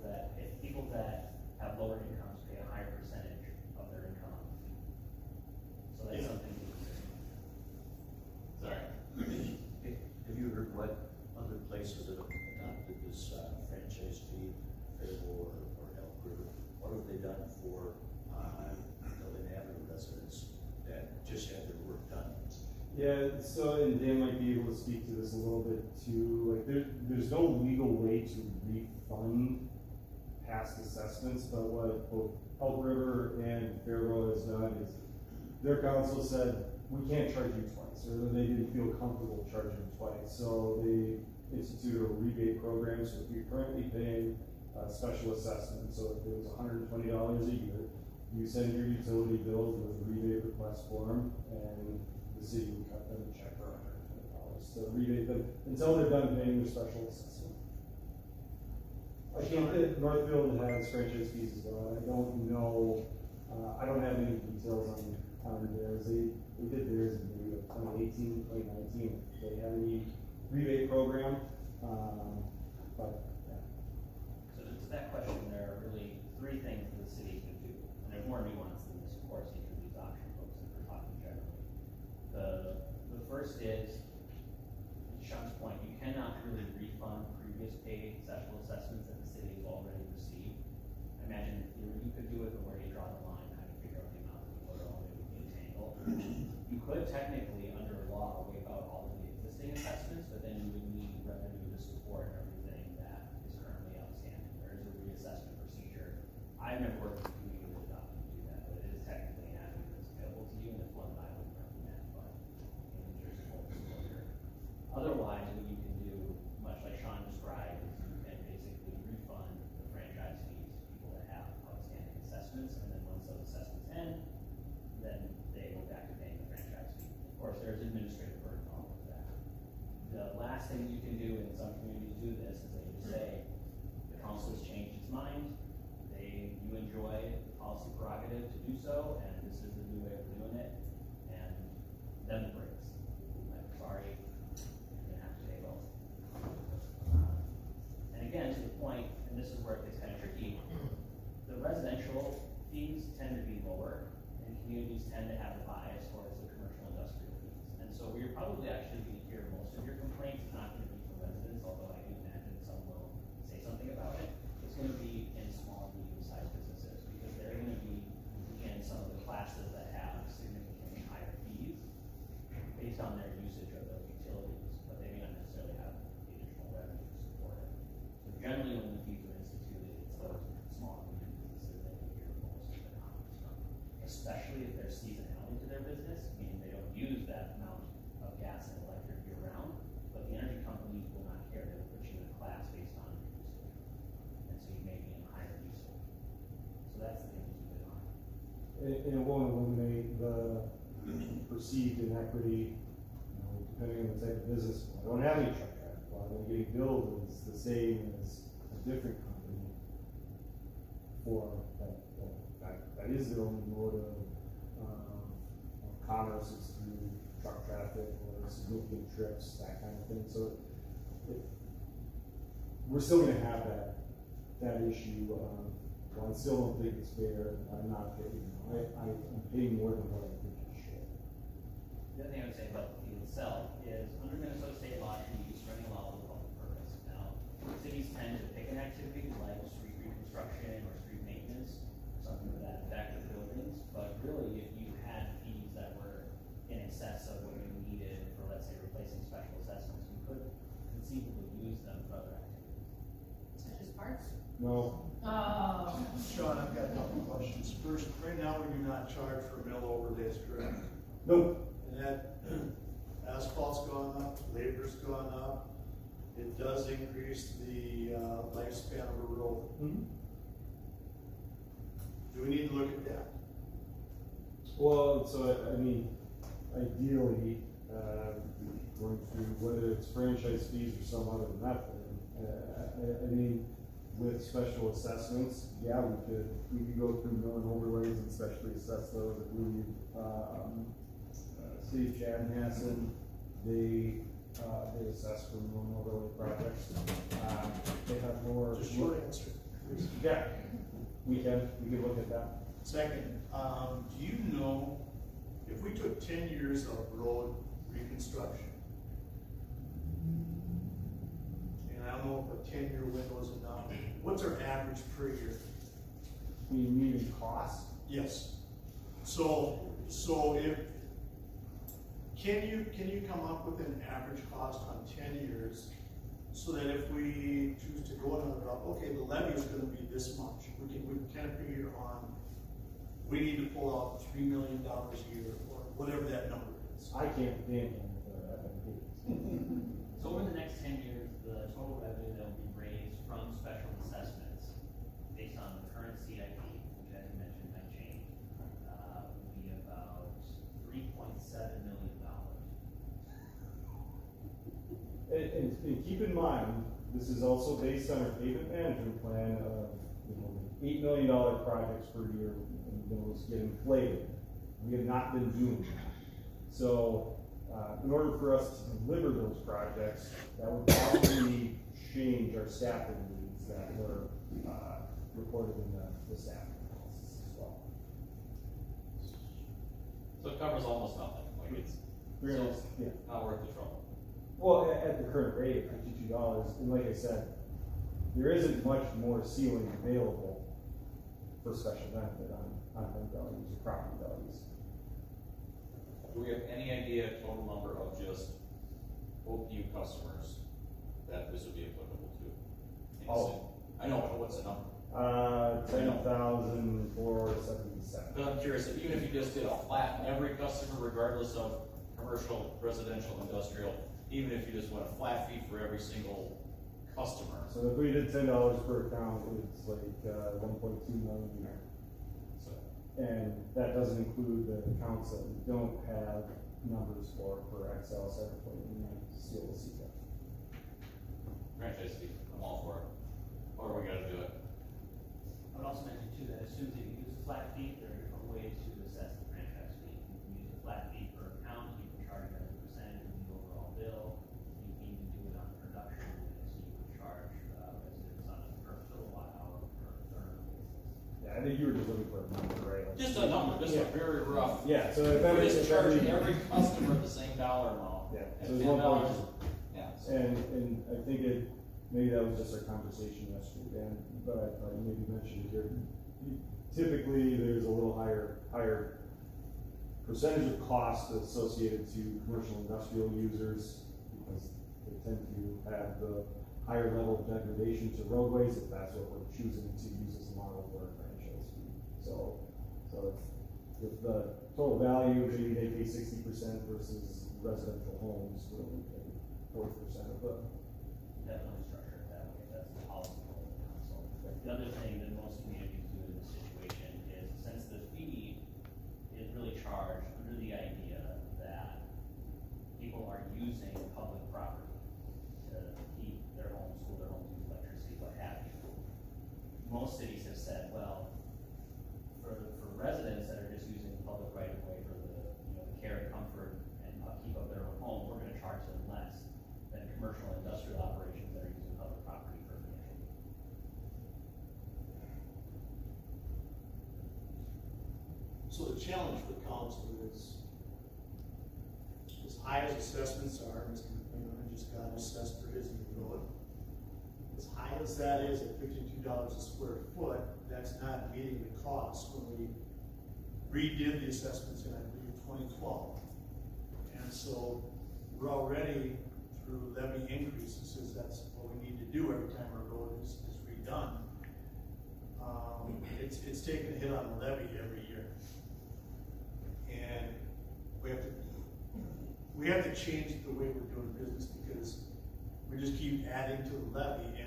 that have lower incomes pay a higher percentage of their income on the fee. So that's Yeah. something to consider. Sorry. Have you heard what other places that have adopted this franchise fee, Faribault or Elk River? What have they done for the inhabited residents that just had their work done? Yeah, so, and Dan might be able to speak to this a little bit too, like, there's no legal way to refund past assessments, but what both Elk River and Faribault has done is, their council said, we can't charge you twice, or they didn't feel comfortable charging twice, so they instituted a rebate program, so if you're currently paying a special assessment, so if it was $120 a year, you send your utility bills with a rebate request form, and the city would cut them a check for $120 to rebate them until they're done paying their special assessment. I can't, Northfield has franchise fees as well, I don't know, I don't have any details on theirs, they did theirs in maybe 2018, 2019, they have any rebate program, but, yeah. So to that question, there are really three things that the city could do, and there's more nuance than this, of course, because these auction folks that we're talking generally. The first is, to Sean's point, you cannot really refund previous paid special assessments that the city has already received. I imagine in theory you could do it, but where do you draw the line, how do you figure out the amount that you put all in the entangle? You could technically, under law, wipe out all of the existing assessments, but then you would need revenue to support everything that is currently outstanding. There is a reassessment procedure. I've never worked with a community that adopted to do that, but it is technically an avenue that's available to you, and it's one that I would recommend, but in there's a full disclosure. Otherwise, what you can do, much like Sean described, is you can basically refund the franchise fees to people that have outstanding assessments, and then once those assessments end, then they go back to paying the franchise fee. Of course, there's administrative burden involved with that. The last thing you can do, and some communities do this, is they just say, the council has changed its mind, you enjoy the policy prerogative to do so, and this is the new way of doing it, and then the breaks. I'm sorry, you're gonna have to pay both. And again, to the point, and this is where it gets kind of tricky, the residential fees tend to be lower, and communities tend to have a bias towards the commercial industrial fees. And so we're probably actually gonna hear most of your complaints, not gonna be from residents, although I do imagine some will say something about it. It's gonna be in small and medium-sized businesses, because they're gonna be in some of the classes that have significantly higher fees based on their usage of those utilities, but they may not necessarily have the additional revenue to support it. So generally, when the fees are instituted, it's those small and medium businesses that you hear most of the comments from, especially if there's seasonality to their business, meaning they don't use that amount of gas and electric year-round, but the energy companies will not care, they will put you in a class based on your usage. And so you may be in higher usage. So that's the thing to keep in mind. And it won't eliminate the perceived inequity, you know, depending on the type of business. I don't have any truck traffic, well, I'm getting billed is the same as a different company for that that is their only mode of commerce is through truck traffic or significant trips, that kind of thing, so we're still gonna have that issue, well, I still don't think it's fair, I'm paying more than what I think I should. The other thing I would say about the fee itself is, under Minnesota state law, it can be used for any lawful public purpose. Now, cities tend to pick an activity like street reconstruction or street maintenance, something to that effect of buildings, but really, if you had fees that were in excess of what you needed for, let's say, replacing special assessments, you could conceivably use them for other activities. Such as parks? No, Sean, I've got a couple questions. First, right now, we do not charge for mill overlays, correct? nope, And that asphalt's gone up, labor's gone up. It does increase the lifespan of a road. Mhm. Do we need to look at that? Well, so I mean, ideally, going through whether it's franchise fees or some other method, I mean, with special assessments, yeah, we could go through mill and overlays and specially assess those. I believe, City of Chanhassen, they assess for mill and overlay projects. They have more. Just short answer, please. Yeah, we can look at that. Second, do you know if we took 10 years of road reconstruction, and I don't know if a 10-year window is enough, what's our average per year? We need cost. Yes. So if, can you come up with an average cost on 10 years so that if we choose to go another route, okay, the levy is gonna be this much, we can kind of figure on, we need to pull out $3 million a year, or whatever that number is. I can't think of FMP. So over the next 10 years, the total revenue that will be raised from special assessments, based on the current CIP, which as you mentioned might change, will be about $3.7 million. And keep in mind, this is also based on our pavement management plan of, $8 million projects per year, and those get inflated. We have not been doing that. So, in order for us to deliver those projects, that would probably change our staffing needs that were, reported in the staffing analysis as well. So it covers almost nothing, like it's, so Yeah. not worth the trouble. Well, at the current rate of $52, and like I said, there isn't much more ceiling available for special benefit on home values or property values. Do we have any idea total number of just OPU customers that this would be applicable to? In the Oh. city? I don't know, what's the number? 10,477. But I'm curious, even if you just did a flat, every customer regardless of commercial, residential, industrial, even if you just went a flat fee for every single customer. So if we did $10 per account, it's like 1.2 million a year. So, And that doesn't include the accounts that we don't have numbers for Excel, Centerpoint, and Steel Seca. franchise fee, I'm all for it. Or we gotta do it. I would also mention too, that as soon as you use a flat fee, there are different ways to assess the franchise fee. You can use a flat fee per account, you can charge it as a percentage of the overall bill. You can even do it on production units, so you can charge residents on a per kilowatt hour per therm basis. Yeah, I think you were just looking for a number, right? Like- Just a number, just a very rough. Yeah, so if We're every, just charging every customer the same dollar amount. Yeah, At so it's $10, 1.2. yeah. And I think maybe that was just our conversation yesterday, Dan, but I thought you maybe mentioned it here. Typically, there's a little higher percentage of cost associated to commercial industrial users, because they tend to have the higher level of degradation to roadways, if that's what we're choosing to use as a model for our franchise fee. So if the total value, maybe they pay 60% versus residential homes, we're only paying 40% of the. Definitely structure it that way, that's the policy goal of the council. The other thing that most communities do in this situation is, since the fee is really charged under the idea that people are using public property to heat their homes, cool their homes, use electricity, what have you. Most cities have said, well, for the So the challenge for council is, as high as assessments are, Mr. McMahon just got assessed for his new road. As high as that is at $52 a square foot, that's not meeting the cost when we redid the assessments in, I believe, 2012. And so we're already through levy increases, since that's what we need to do every time our road is redone. It's taken a hit on the levy every year. And we have to change the way we're doing business, because we just keep adding to the levy, and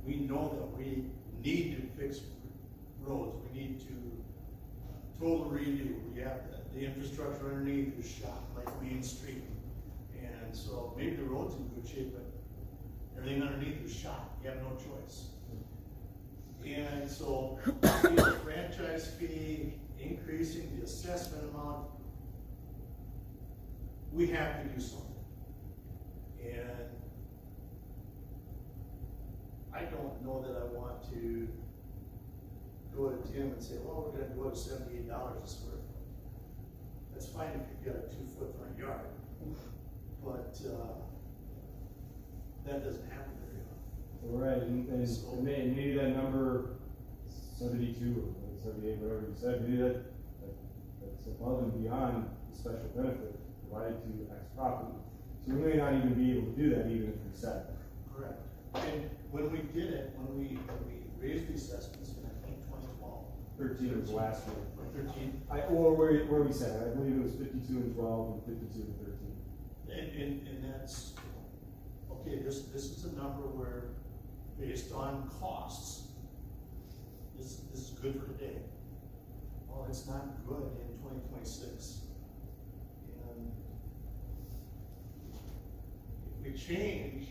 we know that we need to fix roads, we need to total redo, we have the infrastructure underneath is shot, like Main Street. And so maybe the road's in good shape, but everything underneath is shot, you have no choice. And so, the franchise fee, increasing the assessment amount, we have to do something. And I don't know that I want to go to Tim and say, well, we're gonna go to $78 a square foot. That's fine if you've got a 2-foot front yard, but, that doesn't happen very often. Right, and maybe that number, 72 or 78, whatever you said, maybe that's above and beyond the special benefit provided to X property. So we may not even be able to do that even if we said it. Correct. And when we did it, when we raised the assessments in, I think, 2012. 13 was the last one. 13. Or where we said, I believe it was 52 and 12 and 52 and 13. And that's, okay, this is a number where, based on costs, this is good for today. Well, it's not good in 2026. And if we change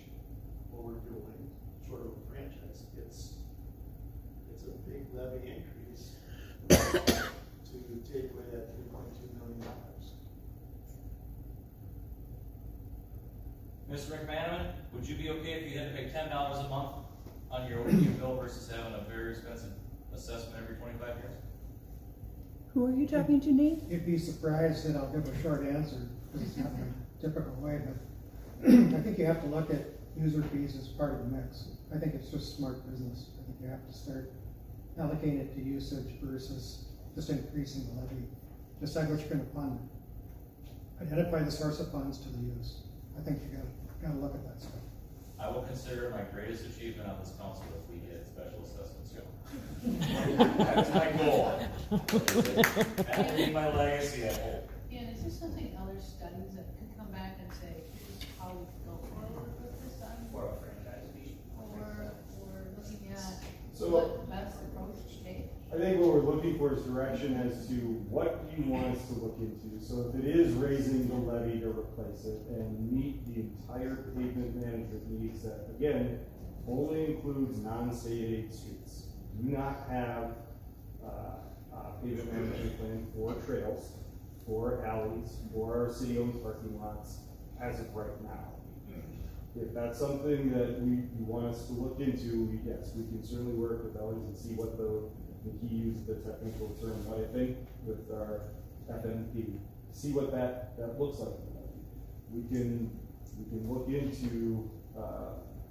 what we're doing, short of a franchise, it's a big levy increase to take away that $3.2 million. Mr. McManaman, would you be okay if you had to pay $10 a month on your ODU bill versus having a very expensive assessment every 25 years? Who are you talking to, Nate? You'd be surprised that I'll give a short answer, because it's not my typical way, but I think you have to look at user fees as part of the mix. I think it's just smart business. I think you have to start allocating it to usage versus just increasing the levy. Decide what you're gonna fund. Identify the source of funds to the use. I think you gotta look at that stuff. I will consider it my greatest achievement on this council if we get special assessments going. That's my goal. That will be my legacy, I hope. And is this something other studies that could come back and say, here's how we go forward with this on? For a franchise fee. Or looking at So- what the best approach to take? I think what we're looking for is direction as to what you want us to look into. So if it is raising the levy to replace it and meet the entire pavement management needs that, again, only includes non-state aid streets. Do not have a pavement management plan for trails, for alleys, for our city-owned parking lots as of right now. If that's something that you want us to look into, yes, we can certainly work with Ellers and see what he used the technical term, what I think, with our FMP, see what that looks like. We can look into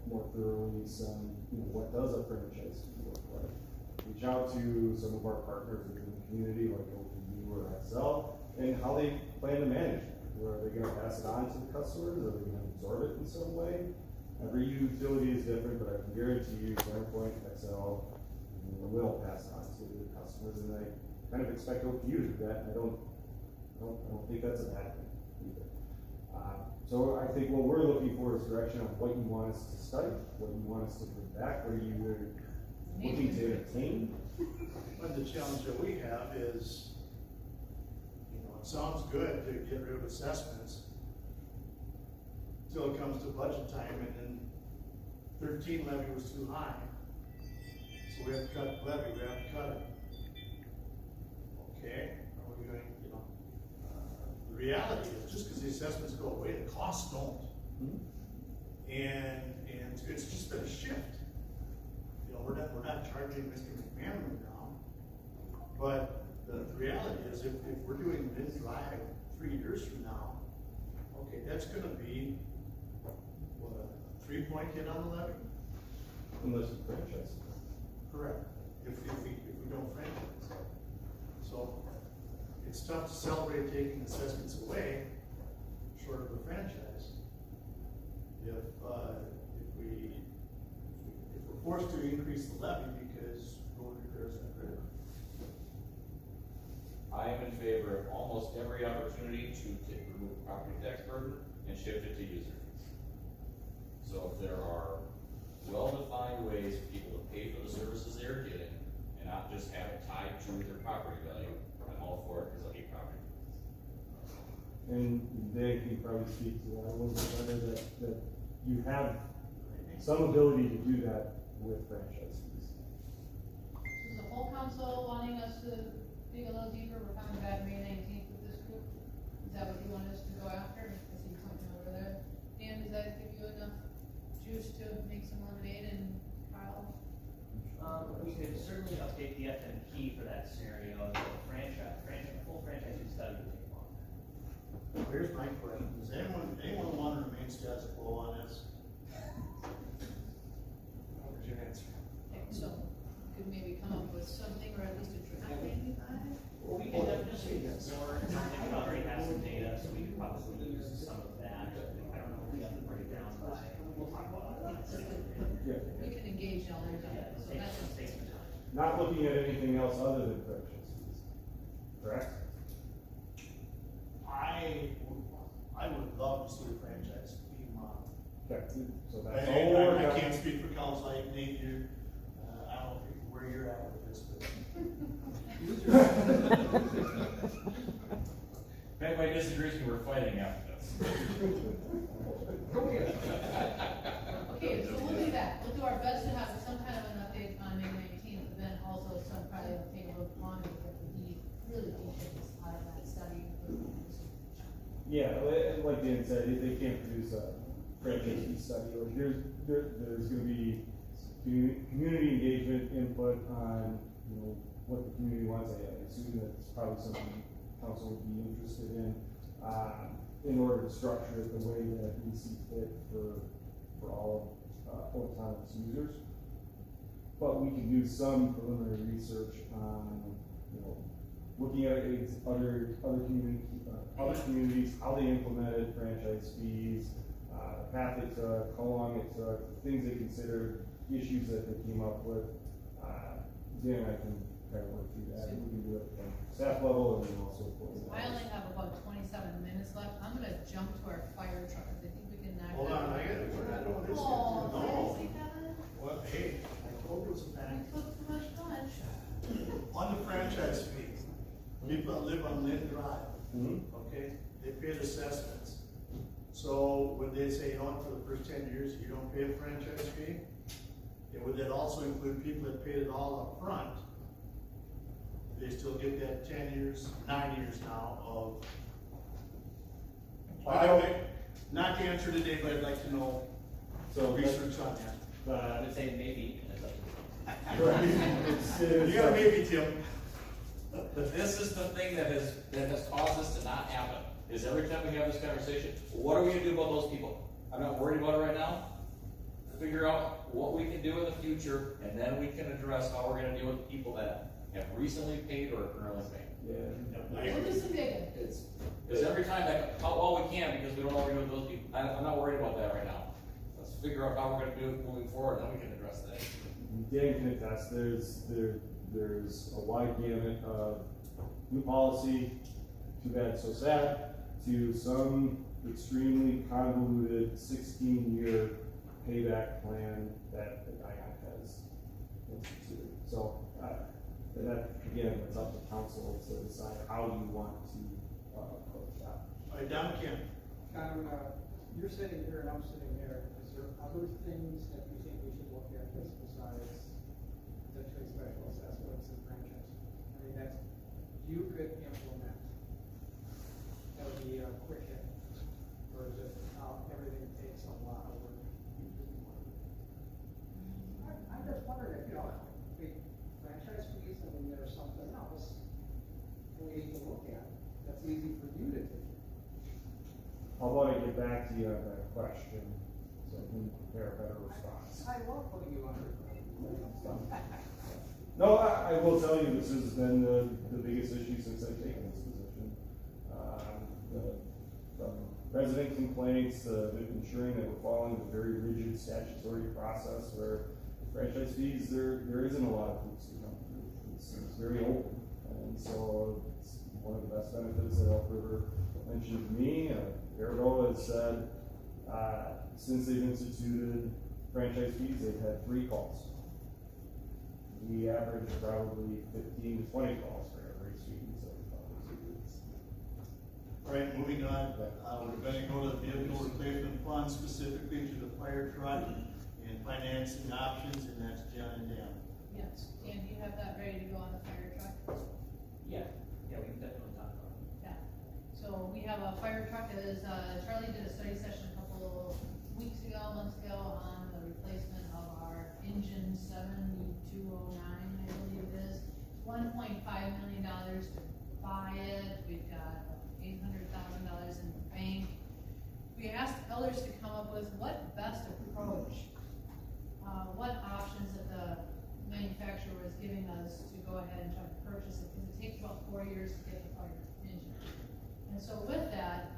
more thoroughly some, what does a franchise look like? Reach out to some of our partners within the community, like OPU or XL, and how they plan to manage it. Are they gonna pass it on to the customers? Are they gonna absorb it in some way? Every utility is different, but I can guarantee you, Point, XL, will pass on to the customers, and I kind of expect OPU to do that, and I don't think that's a bad thing either. So I think what we're looking for is direction on what you want us to study, what you want us to bring back, what are you looking to entertain. But the challenge that we have is, it sounds good to get rid of assessments until it comes to budget time, and then 13 levy was too high. So we have to cut the levy, we have to cut it. Okay, are we going, the reality is, just because the assessments go away, the costs don't. And it's just been a shift. We're not charging Mr. McManaman now, but the reality is if we're doing mid-drive 3 years from now, okay, that's gonna be, what, a 3-point hit on the levy? Unless you franchise. Correct. If we don't franchise. So, it's tough to celebrate taking assessments away, short of a franchise. If we're forced to increase the levy because road repairs are critical. I am in favor of almost every opportunity to remove the property tax burden and shift it to user fees. So if there are well-defined ways for people to pay for the services they're getting and not just have it tied to their property value, I'm all for it because I hate property taxes. And Dan can probably speak to that a little bit better, that you have some ability to do that with franchise fees. Is the whole council wanting us to dig a little deeper? We're coming back May 19th with this group. Is that what you want us to go after? I see you pointing over there. Dan, does that give you enough juice to make some lemonade, and Kyle? We could certainly update the FMP for that scenario. The full franchise study would take longer. Here's my question, does anyone want to remain status quo on this? What was your answer? Okay, so could maybe come up with something, or at least a draft maybe by? Well, we can definitely explore, it sounds like we already have some data, so we could probably use some of that. I don't know if we have to break it down by, we'll talk about it. Yeah. We can engage all the time, so that's a Take some time. Not looking at anything else other than franchise fees, correct? I would love to see a franchise fee model. Okay, so that's all we're working I on. can't speak for council, I need you, I don't know where you're at with this, but. If anybody disagrees, we're fighting after this. Okay, so we'll do that. We'll do our best to have some kind of an update on May 19th, but then also some probably will take a little longer because we really need to get out of that study. Yeah, like Dan said, if they can't produce a franchise fee study, or there's gonna be community engagement input on, what the community wants. I assume that's probably something council would be interested in order to structure it the way that we see fit for all autonomous users. But we can do some preliminary research on, looking at other communities, how they implemented franchise fees, the path it took, how long it took, things they considered, issues that they came up with. Dan and I can kind of work through that. We can do it from staff level and then also. I only have about 27 minutes left. I'm gonna jump to our fire truck, because I think we can knock Hold that on, out. we're not doing this. Oh, No. seriously, Kevin? Well, hey, I told you it was a I fact. took too much lunch. On the franchise fee, people that live on Lynn Drive, Mhm. okay, they paid assessments. So when they say, for the first 10 years, you don't pay a franchise fee, would that also include people that paid it all up front? They still get that 10 years, 9 years now of. Not the answer today, but I'd like to know, So research on that. I would say maybe, and it's up to You got a maybe, Tim. This is the thing that has caused this to not happen, is every time we have this conversation, what are we gonna do about those people? I'm not worried about it right now. Figure out what we can do in the future, and then we can address how we're gonna deal with people that have recently paid or are currently paying. Yeah. We'll do some digging. Because every time, how well we can, because we don't know what we're doing with those people, I'm not worried about that right now. Let's figure out how we're gonna do it moving forward, and then we can address that. Dan can attest, there's a wide gamut of new policy, too bad, so sad, to some extremely convoluted 16-year payback plan that the ION has instituted. So, that, again, it's up to council to decide how you want to approach that. All right, Don Kim. You're sitting here and I'm sitting here. Is there other things that you think we should look at this besides potentially special assessments and franchise? I mean, you could implement. That would be a quick hit. Or is it, everything takes a lot of work? I'm just wondering if, big franchise fees, I mean, there's something else take a look at, that's easy for you to take. How about I get back to you on that question, so I can prepare a better response? I love putting you under. No, I will tell you, this has been the biggest issue since I've taken this position. From resident complaints, ensuring that we're following a very rigid statutory process where franchise fees, there isn't a lot of hoops to jump through. It's very open, and so it's one of the best benefits that Elk River mentioned to me. Ergo has said, since they've instituted franchise fees, they've had 3 calls. We average probably 15 to 20 calls for every student, so All right, moving on, we're gonna go to the vehicle replacement fund, specifically to the fire truck and financing options, and that's John and Dan. Yes, Dan, do you have that ready to go on the fire truck? Yeah, we can definitely talk about it. Yeah, so we have a fire truck that is, Charlie did a study session a couple months ago, on the replacement of our engine 7209, I believe it is. $1.5 million to buy it, we've got $800,000 in the bank. We asked elders to come up with what best approach, what options that the manufacturer was giving us to go ahead and try to purchase it, because it takes about 4 years to get the fire engine. And so with that,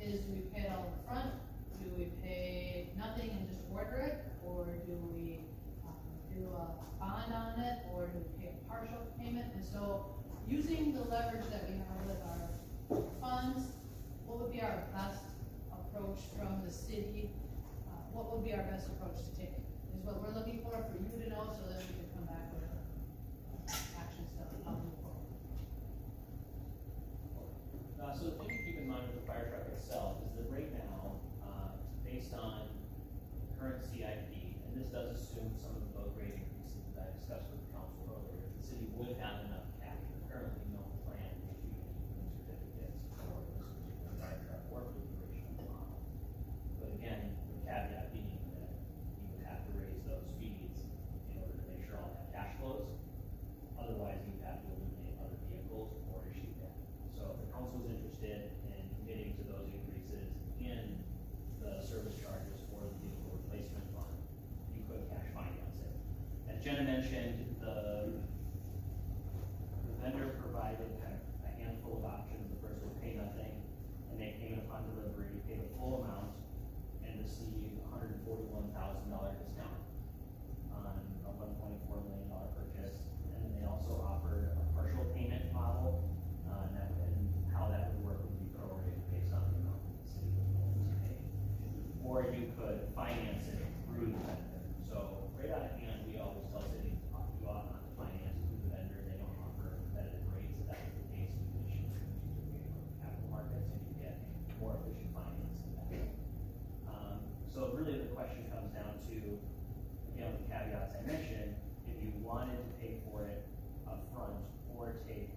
is do we pay it all up front? Do we pay nothing and just order it? Or do we do a bond on it? Or do we pay a partial payment? And so using the leverage that we have with our funds, what would be our best approach from the city? What would be our best approach to take? Is what we're looking for you to know, so that we can come back with action stuff and how to move forward. So the thing to keep in mind with the fire truck itself is that right now, based on current CIP, and this does assume some of the rate increases that I discussed with the council earlier, the city would have enough cash. There's currently no plan to issue any certificates for this particular fire truck or for the original model. But again, the caveat being that you would have to raise those fees in order to make sure all that cash flows. Otherwise, you'd have to eliminate other vehicles or issue debt. So if the council is interested in committing to those increases in the service charges for the vehicle replacement fund, you could cash finance it. As Jenna mentioned, the vendor provided a handful of options. The first was pay nothing and make payment upon delivery, pay the full amount, and receive $141,000 discount on a $1.4 million purchase. And then they also offered a partial payment model, and how that would work would be prorated based on the amount that the city was willing to pay. Or you could finance it through the vendor. So right out of hand, we always tell cities, you ought not to finance through the vendor. They don't offer competitive rates. If that was the case, we would issue capital markets and you get more efficient financing that way. So really the question comes down to, again, with the caveats I mentioned, if you wanted to pay for it upfront or take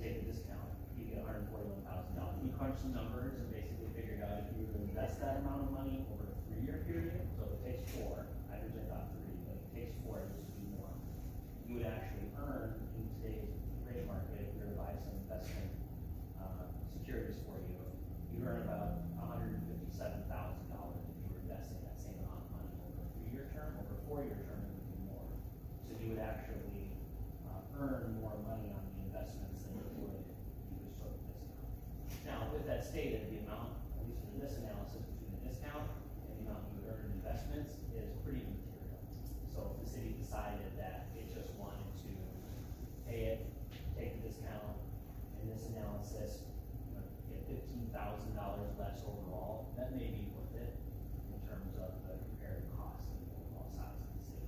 the discount, you get $141,000. We crunched some numbers and basically figured out if you were to invest that amount of money over a 3-year period, so if it takes 4, I originally thought 3, but if it takes 4, this would be more. You would actually earn in today's rate market, if you were to buy some investment securities for you, you'd earn about $157,000 if you were investing that same amount of money over a 3-year term. Over a 4-year term, it would be more. So you would actually earn more money on the investments than you would if you just took the discount. Now, with that stated, the amount, at least in this analysis, between the discount and the amount you would earn in investments is pretty material. So if the city decided that it just wanted to pay it, take the discount, in this analysis, get $15,000 less overall, that may be worth it in terms of the comparative cost of the overall size of the city.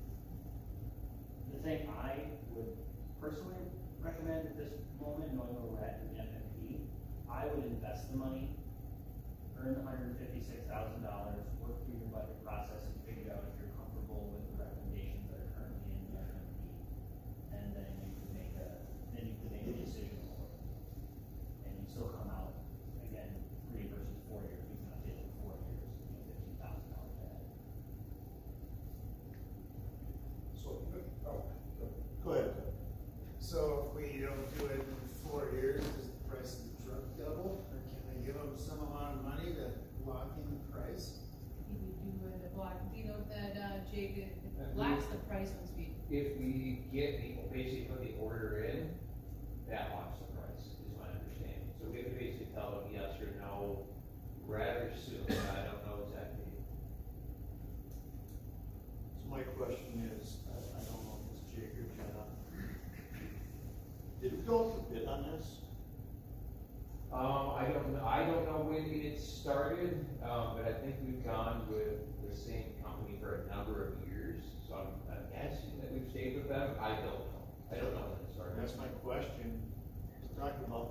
The thing I would personally recommend at this moment, knowing where we're at in the FMP, I would invest the money, earn the $156,000, work through your budget process and figure out if you're comfortable with the recommendations that are currently in the FMP. And then you could make a decision for it. And you still come out, again, 3 versus 4 years, you can update it for 4 years, $15,000 ahead. So, go ahead. So in the price? He would do it, do you know if that, Jake, if it blocks the price once we, If we get the, basically put the order in, that locks the price, is my understanding. So we can basically tell them yes or no rather soon, I don't know exactly. So my question is, I don't know if it's Jake or Jenna. Did we go out to bid on this? I don't know when it started, but I think we've gone with the same company for a number of years. So I'm guessing that we've stayed with them, I don't know when it started. That's my question. We're talking about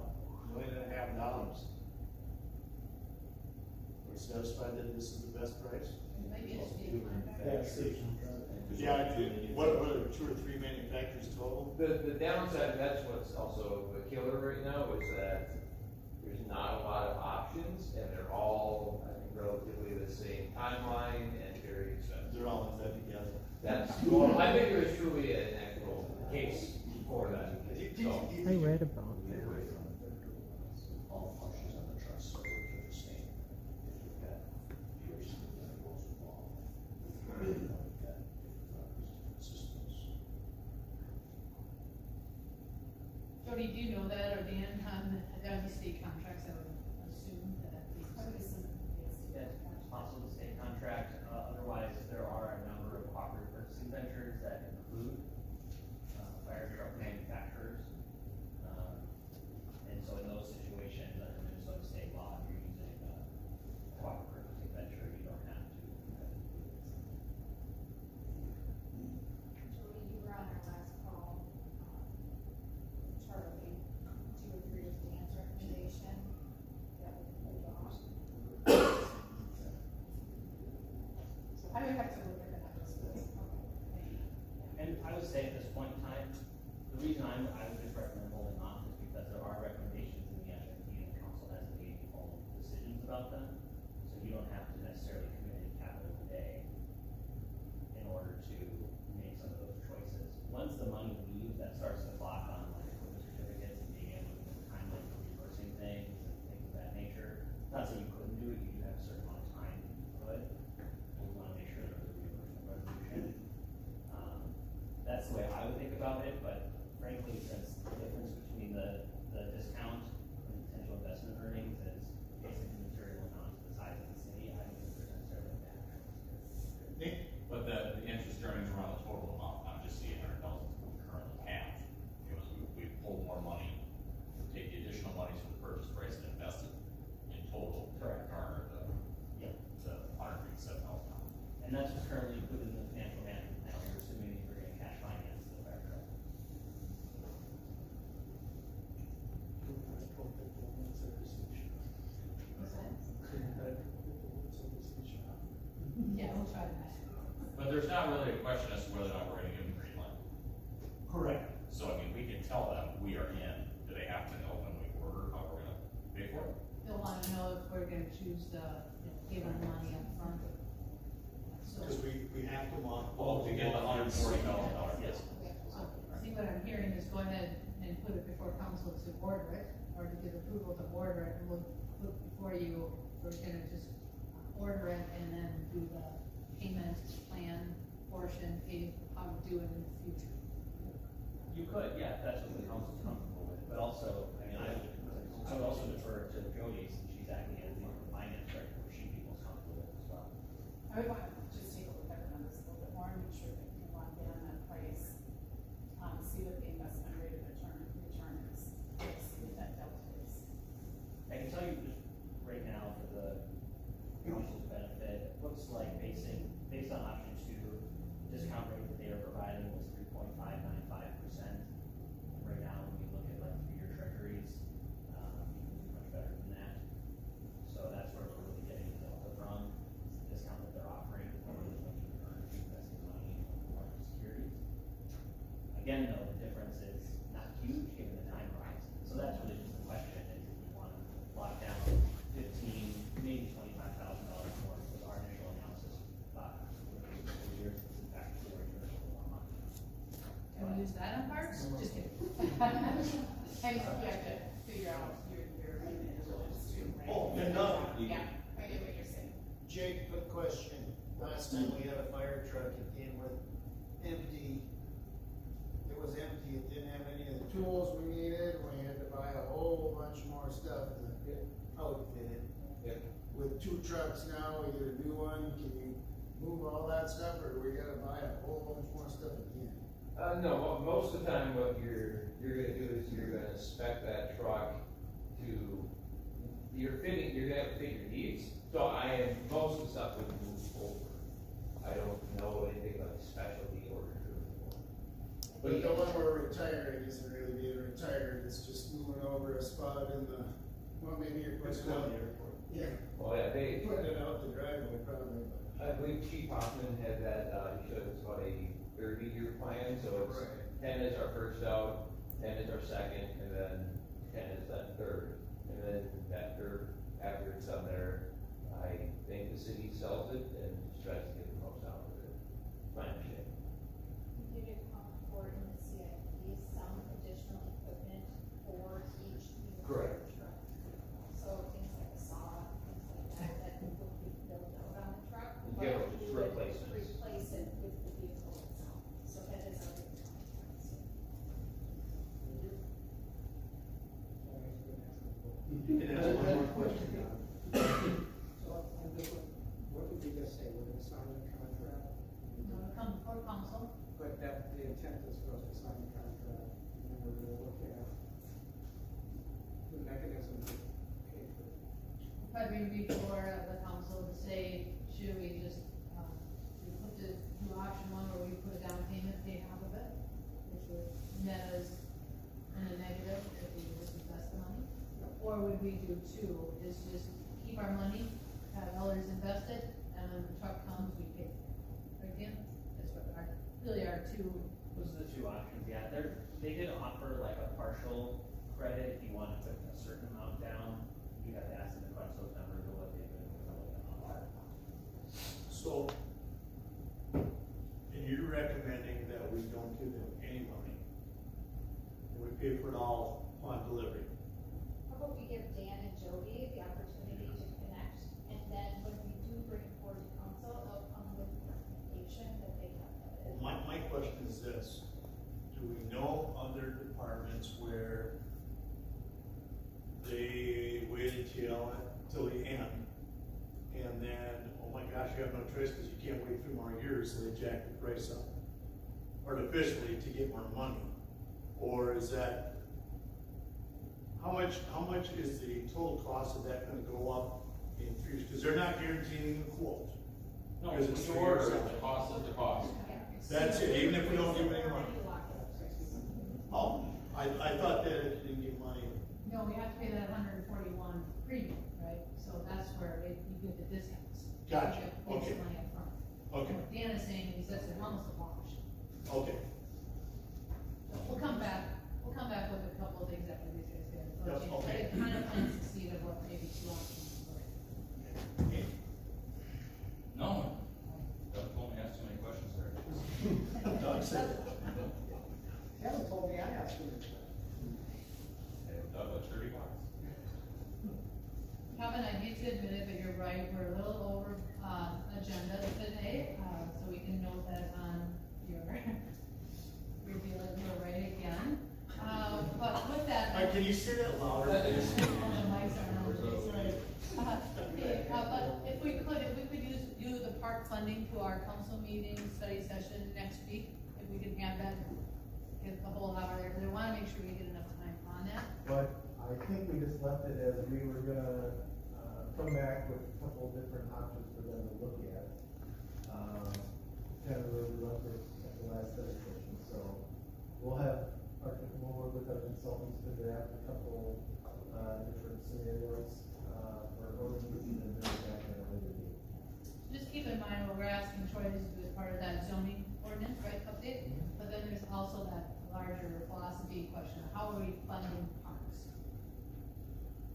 $1.5 million. Are we satisfied that this is the best price? it might be a state contract. Yeah, what are there, 2 or 3 manufacturers total? The downside, that's what's also the killer right now, is that there's not a lot of options, and they're all, I think, relatively the same timeline and very expensive. They're all in bed together. That's, well, I think there is truly an actual case for that, so. I read about All functions on the trust server are the same. If you've got Pearson and variables involved, you've got different systems. Jody, do you know that, or Dan, on the state contracts, I would assume that these. Probably some, Yeah, it's possible to state contract, otherwise there are a number of cooperative purchasing ventures that include, fire truck manufacturers. And so in those situations, under Minnesota state law, if you're using a cooperative purchasing venture, you don't have to. Jody, you were on our last call, Charlie, do you agree with Dan's recommendation that we hold off? I would have to look at the numbers, but, okay. And I would say at this point in time, the reason I would just recommend holding off is because there are recommendations in the FMP and the council has made all decisions about them. So you don't have to necessarily commit any capital today in order to make some of those choices. Once the money leaves, that starts the clock on like equipment certificates and being able to give a timeline for reversing things and things of that nature. Not saying you couldn't do it, you do have a certain amount of time that you could. We want to make sure there's a reimbursement resolution. That's the way I would think about it, but frankly, since the difference between the discount and potential investment earnings is basically material amount to the size of the city, I don't think there's necessarily a bad choice. Nick? But the interest earnings are on the total amount, not just the 800,000 we currently have. You know, so we pull more money, take the additional monies from the purchase price and invest it in total. Correct. Garner Yep. the $137,000. And that's what's currently included in the financial management now, we're assuming that we're gonna cash finance the fire truck. What's that? Yeah, we'll try that. But there's not really a question as to whether or not we're gonna give them green light. Correct. So, I mean, we can tell them we are in. Do they have to know when we order how we're gonna pay for it? They'll wanna know if we're gonna choose to, give them money up front. So, Because we have to mock. Well, to get the $140,000, yes. see what I'm hearing is go ahead and put it before council to order it, or to give approval to order it, and we'll put before you, we're gonna just order it and then do the payment plan portion, pay how to do it in the future. You could, yeah, if that's what the council's comfortable with, but also, I mean, I would also defer to Jody, since she's acting as the finance director, where she feels comfortable with as well. I would want to just take a look at the numbers a little bit more and make sure that we can lock in on that price. See what the investment rate of return is, see what that delta is. I can tell you just right now for the council's benefit, it looks like based on option 2, the discount rate that they are providing was 3.595%. Right now, when you look at like 3-year treasuries, you can do much better than that. So that's where we're really getting the delta from, is the discount that they're offering, or what you can earn if you're investing money in market securities. Again, though, the difference is not huge given the time horizon. So that's really just the question, is if you want to lock down $15,000, maybe $25,000 more, because our initial analysis thought years, in fact, 4 years or more. Can we use that on parks? Just kidding. And you have to figure out your individuals too, right? Oh, and, Yeah, I get what you're saying. stuff to outfit it. Yep. With 2 trucks now, we get a new one, can you move all that stuff, or do we gotta buy a whole bunch more stuff again? No, well, most of the time what you're gonna do is you're gonna spec that truck to, you're gonna have to fit your needs. So most of the stuff would move over. I don't know anything like specialty order to it. But the one we're retiring isn't really being retired, it's just moving over a spot in the, well, maybe you're It's putting it down out. the airport. Yeah, Well, yeah, putting it out the driveway probably, but. I believe Chief Hoffman had that, he showed us about a 30-year plan, so it's Right. 10 is our first out, 10 is our second, and then 10 is that third. And then that third, after it's done there, I think the city sells it and tries to get the most out of it. My understanding. You did come forward in the CIP, some additional equipment for each new Correct. truck. So things like a saw, things like that would be built out on the truck. Yeah, but you would replacements. Replace it with the vehicle itself, so that is already contracted. You can ask one more question, John. So, I'm just, what did you just say, we're gonna sign the contract? No, come before council, But that, the intent is for us to sign the contract, and then we're gonna look at the mechanism to pay for it. probably before the council to say, should we just, we put the, do option 1 where we put a down payment, pay half of it, which would net us in a negative if we just invest the money? Or would we do 2, is just keep our money, have others invest it, and when the truck comes, we pay for it? Again, that's what really our 2. Those are the 2 options, yeah, they did offer like a partial credit if you want to put a certain amount down. You have to ask them to crunch those numbers or what they've been willing to offer. So, and you're recommending that we don't give them any money? And we pay for it all upon delivery? How about we give Dan and Jody the opportunity to connect, and then when we do bring it forward to council, they'll come with a recommendation that they have vetted. My question is this, do we know other departments where they waited till the end, and then, oh my gosh, you have no choice because you can't wait 3 more years, so they jack the price up artificially to get more money? Or is that, how much is the total cost of that gonna go up in future? Because they're not guaranteeing the quote. No, Because it's 3 sure, years the out. cost is the cost. That's it, even if we don't give any money. Lock it up. Oh, I thought that if you didn't give money, No, we have to pay that 141 premium, right? So that's where you get the discounts. Gotcha, You get the okay. money up front. okay, What Dan is saying is that's almost a wash. okay. We'll come back with a couple of things after these guys get it. Yep, okay. It kind of plants the seed of what maybe 2 options were. Okay. No, Doug told me to ask too many questions there. Doug said it. Kevin told me I asked him. Hey, Doug, that's 30 bucks. Kevin, I hate to admit it, but you're right, we're a little over, agenda today, so we can note that on your, reveal it, you're right again. But with that. Can you say that louder, please? The mics are on, sorry. Okay, but if we could do the park funding to our council meeting, study session next week, if we can have that, get the whole hour there, because I wanna make sure we get enough time on that. But I think we just left it as we were gonna, come back with a couple of different options for them to look at. Kind of where we left it at the last study session, so we'll work with our consultants to draft a couple, different scenarios, for ordinances and bring it back at a later date. Just keep in mind, what we're asking Troy to do as part of that zoning ordinance, right, update, but then there's also that larger philosophy question, how are we funding parks?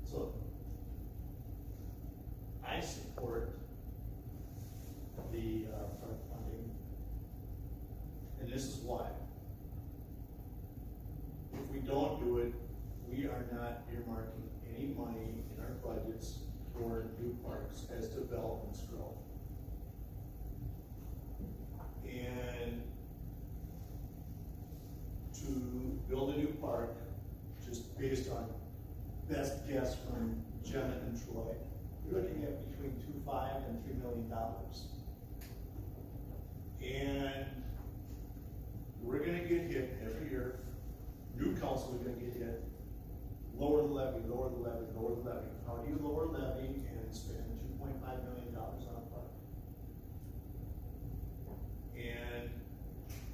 So, I support the, park funding, and this is why. If we don't do it, we are not earmarking any money in our budgets for new parks as developments grow. And to build a new park, just based on best guess from Jenna and Troy, You're looking at between $2.5 and $3 million. and we're gonna get hit every year. New council is gonna get hit. Lower the levy, lower the levy, lower the levy. How do you lower levy and spend $2.5 million on a park? And,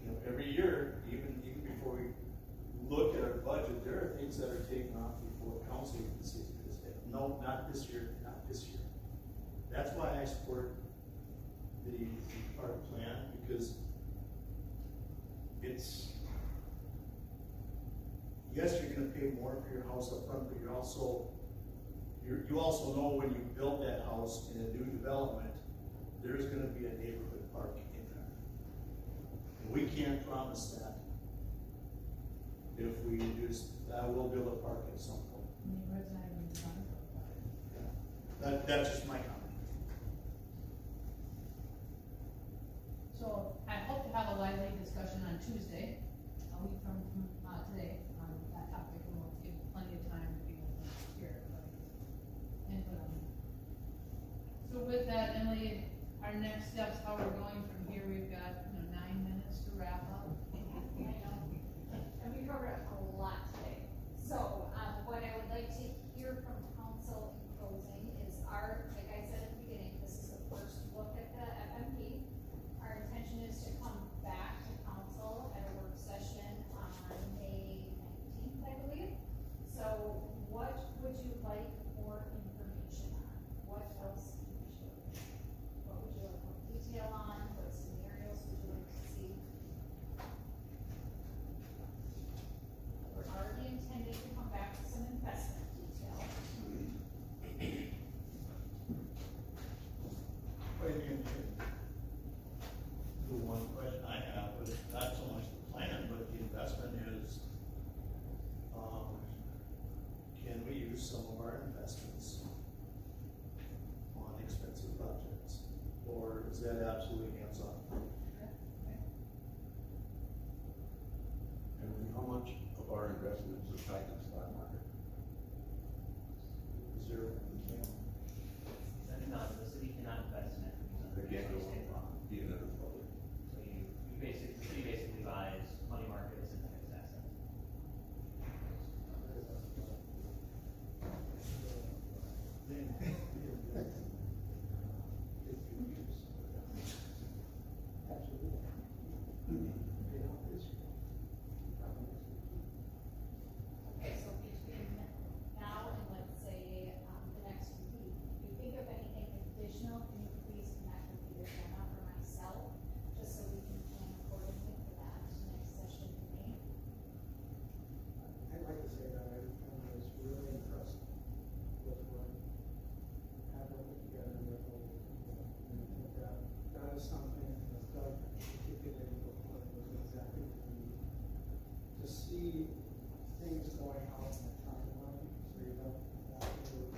you know, every year, even before we look at our budget, there are things that are taken off before council even sees it. No, not this year, not this year. That's why I support the park plan, because it's, yes, you're gonna pay more for your house up front, but you also know when you build that house in a new development, there's gonna be a neighborhood park in there. And we can't promise that. If we just, we'll build a park at some point. Neighborhood's not even designed for it. That's just my comment. So I hope to have a lively discussion on Tuesday, a week from today, on that topic, and we'll give plenty of time to people to hear everybody's input on it. So with that, Emily, our next steps, how we're going from here, we've got, 9 minutes to wrap up. I know, and we covered a lot today. So, what I would like to hear from council in closing is like I said at the beginning, this is the first look at the FMP. Our intention is to come back to council at a work session on May 19th, I believe. So, what would you like more information on? What else can we show you? What would you like more detail on? What scenarios would you like to see? We're already intending to come back with some investment detail. What do you mean? The one question I have, but it's not so much the plan, but the investment is, can we use some of our investments on expensive projects? Or is that absolutely hands-on? And how much of our investments are tied to the stock market? Is there, No, the city cannot invest in equities under They can't go state law. even if it's public. So the city basically buys money markets and fixed assets. Okay, so between now and let's say, the next week, if you think of anything additional, can you please connect with either Jenna or myself, just so we can plan accordingly for that next session in May? I'd like to say that I was really impressed with what happened together with all the people. And I think that is something, as Doug articulated before, was exactly what we need. To see things going out in the timeline, so you don't have to do it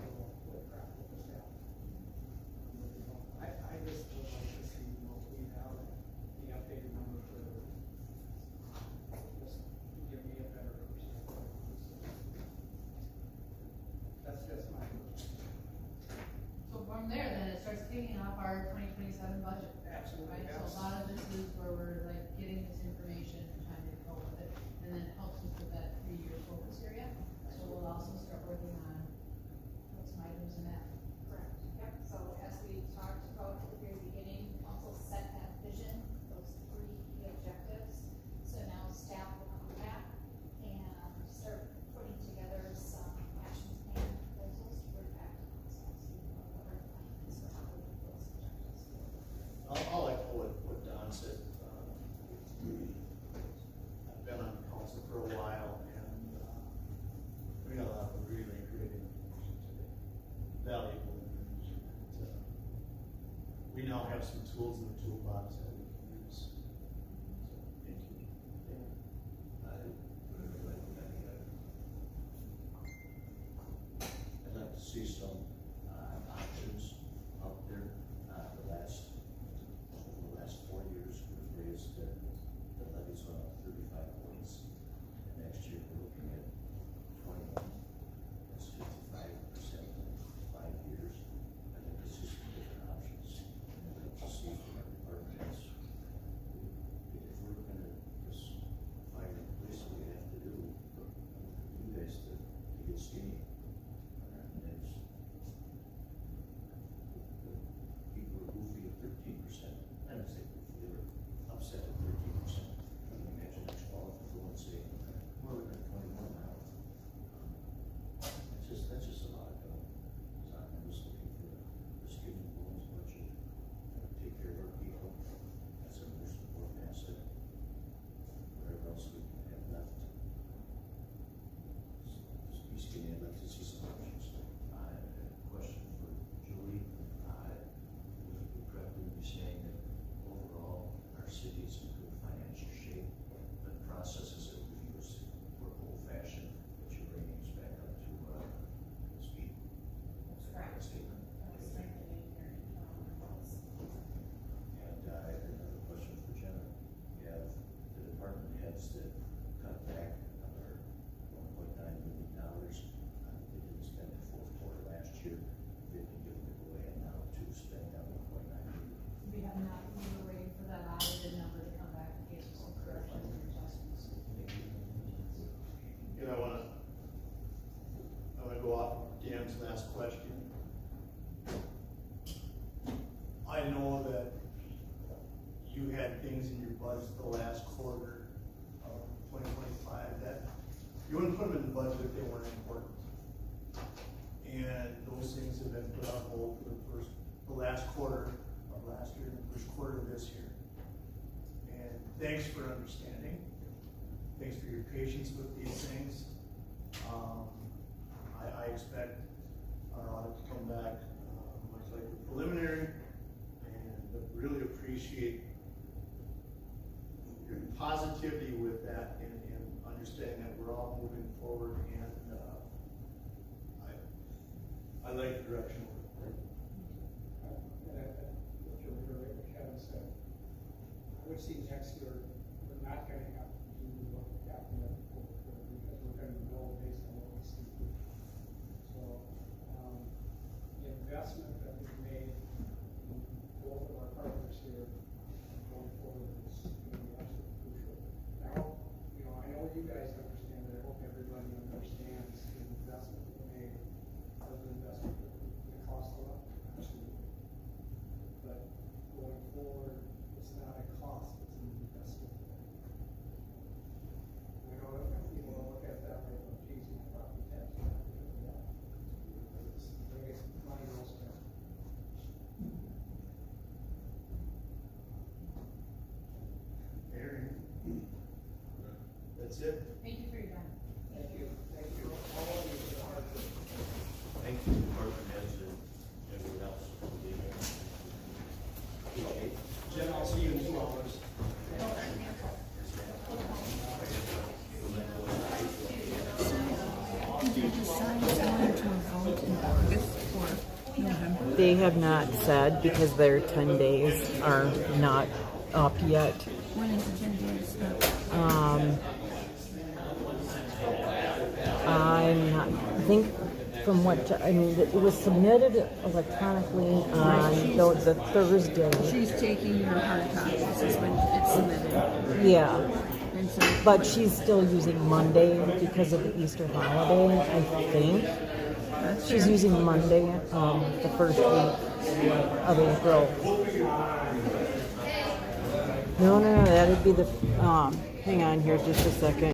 what crap will just happen. I just would like to see, we have the updated number for, just to give me a better perspective. That's my. So from there, then it starts kicking off our 2027 budget. Absolutely, Right, yes. so a lot of this is where we're like getting this information and trying to go with it, and then it helps us with that 3-year focus area. So we'll also start working on some items in that. Correct, yep, so as we talked about at the very beginning, council set that vision, those 3 key objectives. So now staff will come back and start putting together some action plan proposals to bring back to council, so you know what our plan is for how we meet those objectives. I'll echo what Don said. I've been on council for a while, and, we got a lot of really great information today, valuable information. And, we now have some tools in the toolbox that we can use. So, thank you. I'd like to see some, options out there. Over the last 4 years, we've raised, the levies went up 35 points. And next year, we're looking at 21. That's 15 Correct. statement. Strengthening your internal controls. And, another question for Jenna. You have the department heads that cut back another $1.9 million. They didn't spend the fourth quarter last year. They've been given the go-ahead now to spend that $1.9 million. We have not, we were waiting for that audited number to come back in case of some corrections and adjustments. You know, I wanna go off Dan's last question. I know that you had things in your budget the last quarter of 2025 that you wouldn't put them in the budget if they weren't important. And those things have been put on hold for the last quarter of last year and the first quarter of this year. And thanks for understanding. Thanks for your patience with these things. I expect our audit to come back, much like the preliminary, but really appreciate your positivity with that and understanding that we're all moving forward, and I like the direction we're going. What you're really, what Kevin said, I would see next year, we're not gonna have to do what happened at the fourth quarter, because we're gonna go based on what we see. So, the investment that we've made in both of our partners here going forward is gonna be absolutely crucial. Now, I know you guys understand it, I hope everybody understands the investment we made, as an investment, it cost a lot, absolutely. But going forward, it's not a cost, it's an investment. I know that people don't look at it that way, but geez, my property tax, it's money well spent. Aaron? That's it. Thank you for your time. Thank you, all of you for the hard work. Thank you, department heads and everyone else. Okay. Jen, I'll see you in 2 hours. They have not said because their 10 days are not up yet. When is the 10 days up? I'm not, I think from what, it was submitted electronically on the Thursday. She's taking your hard copies, is when it's submitted. Yeah, And so. but she's still using Monday because of the Easter holiday, I think. That's She's fair. using Monday, the first week of April. No, that'd be the, hang on here just a second.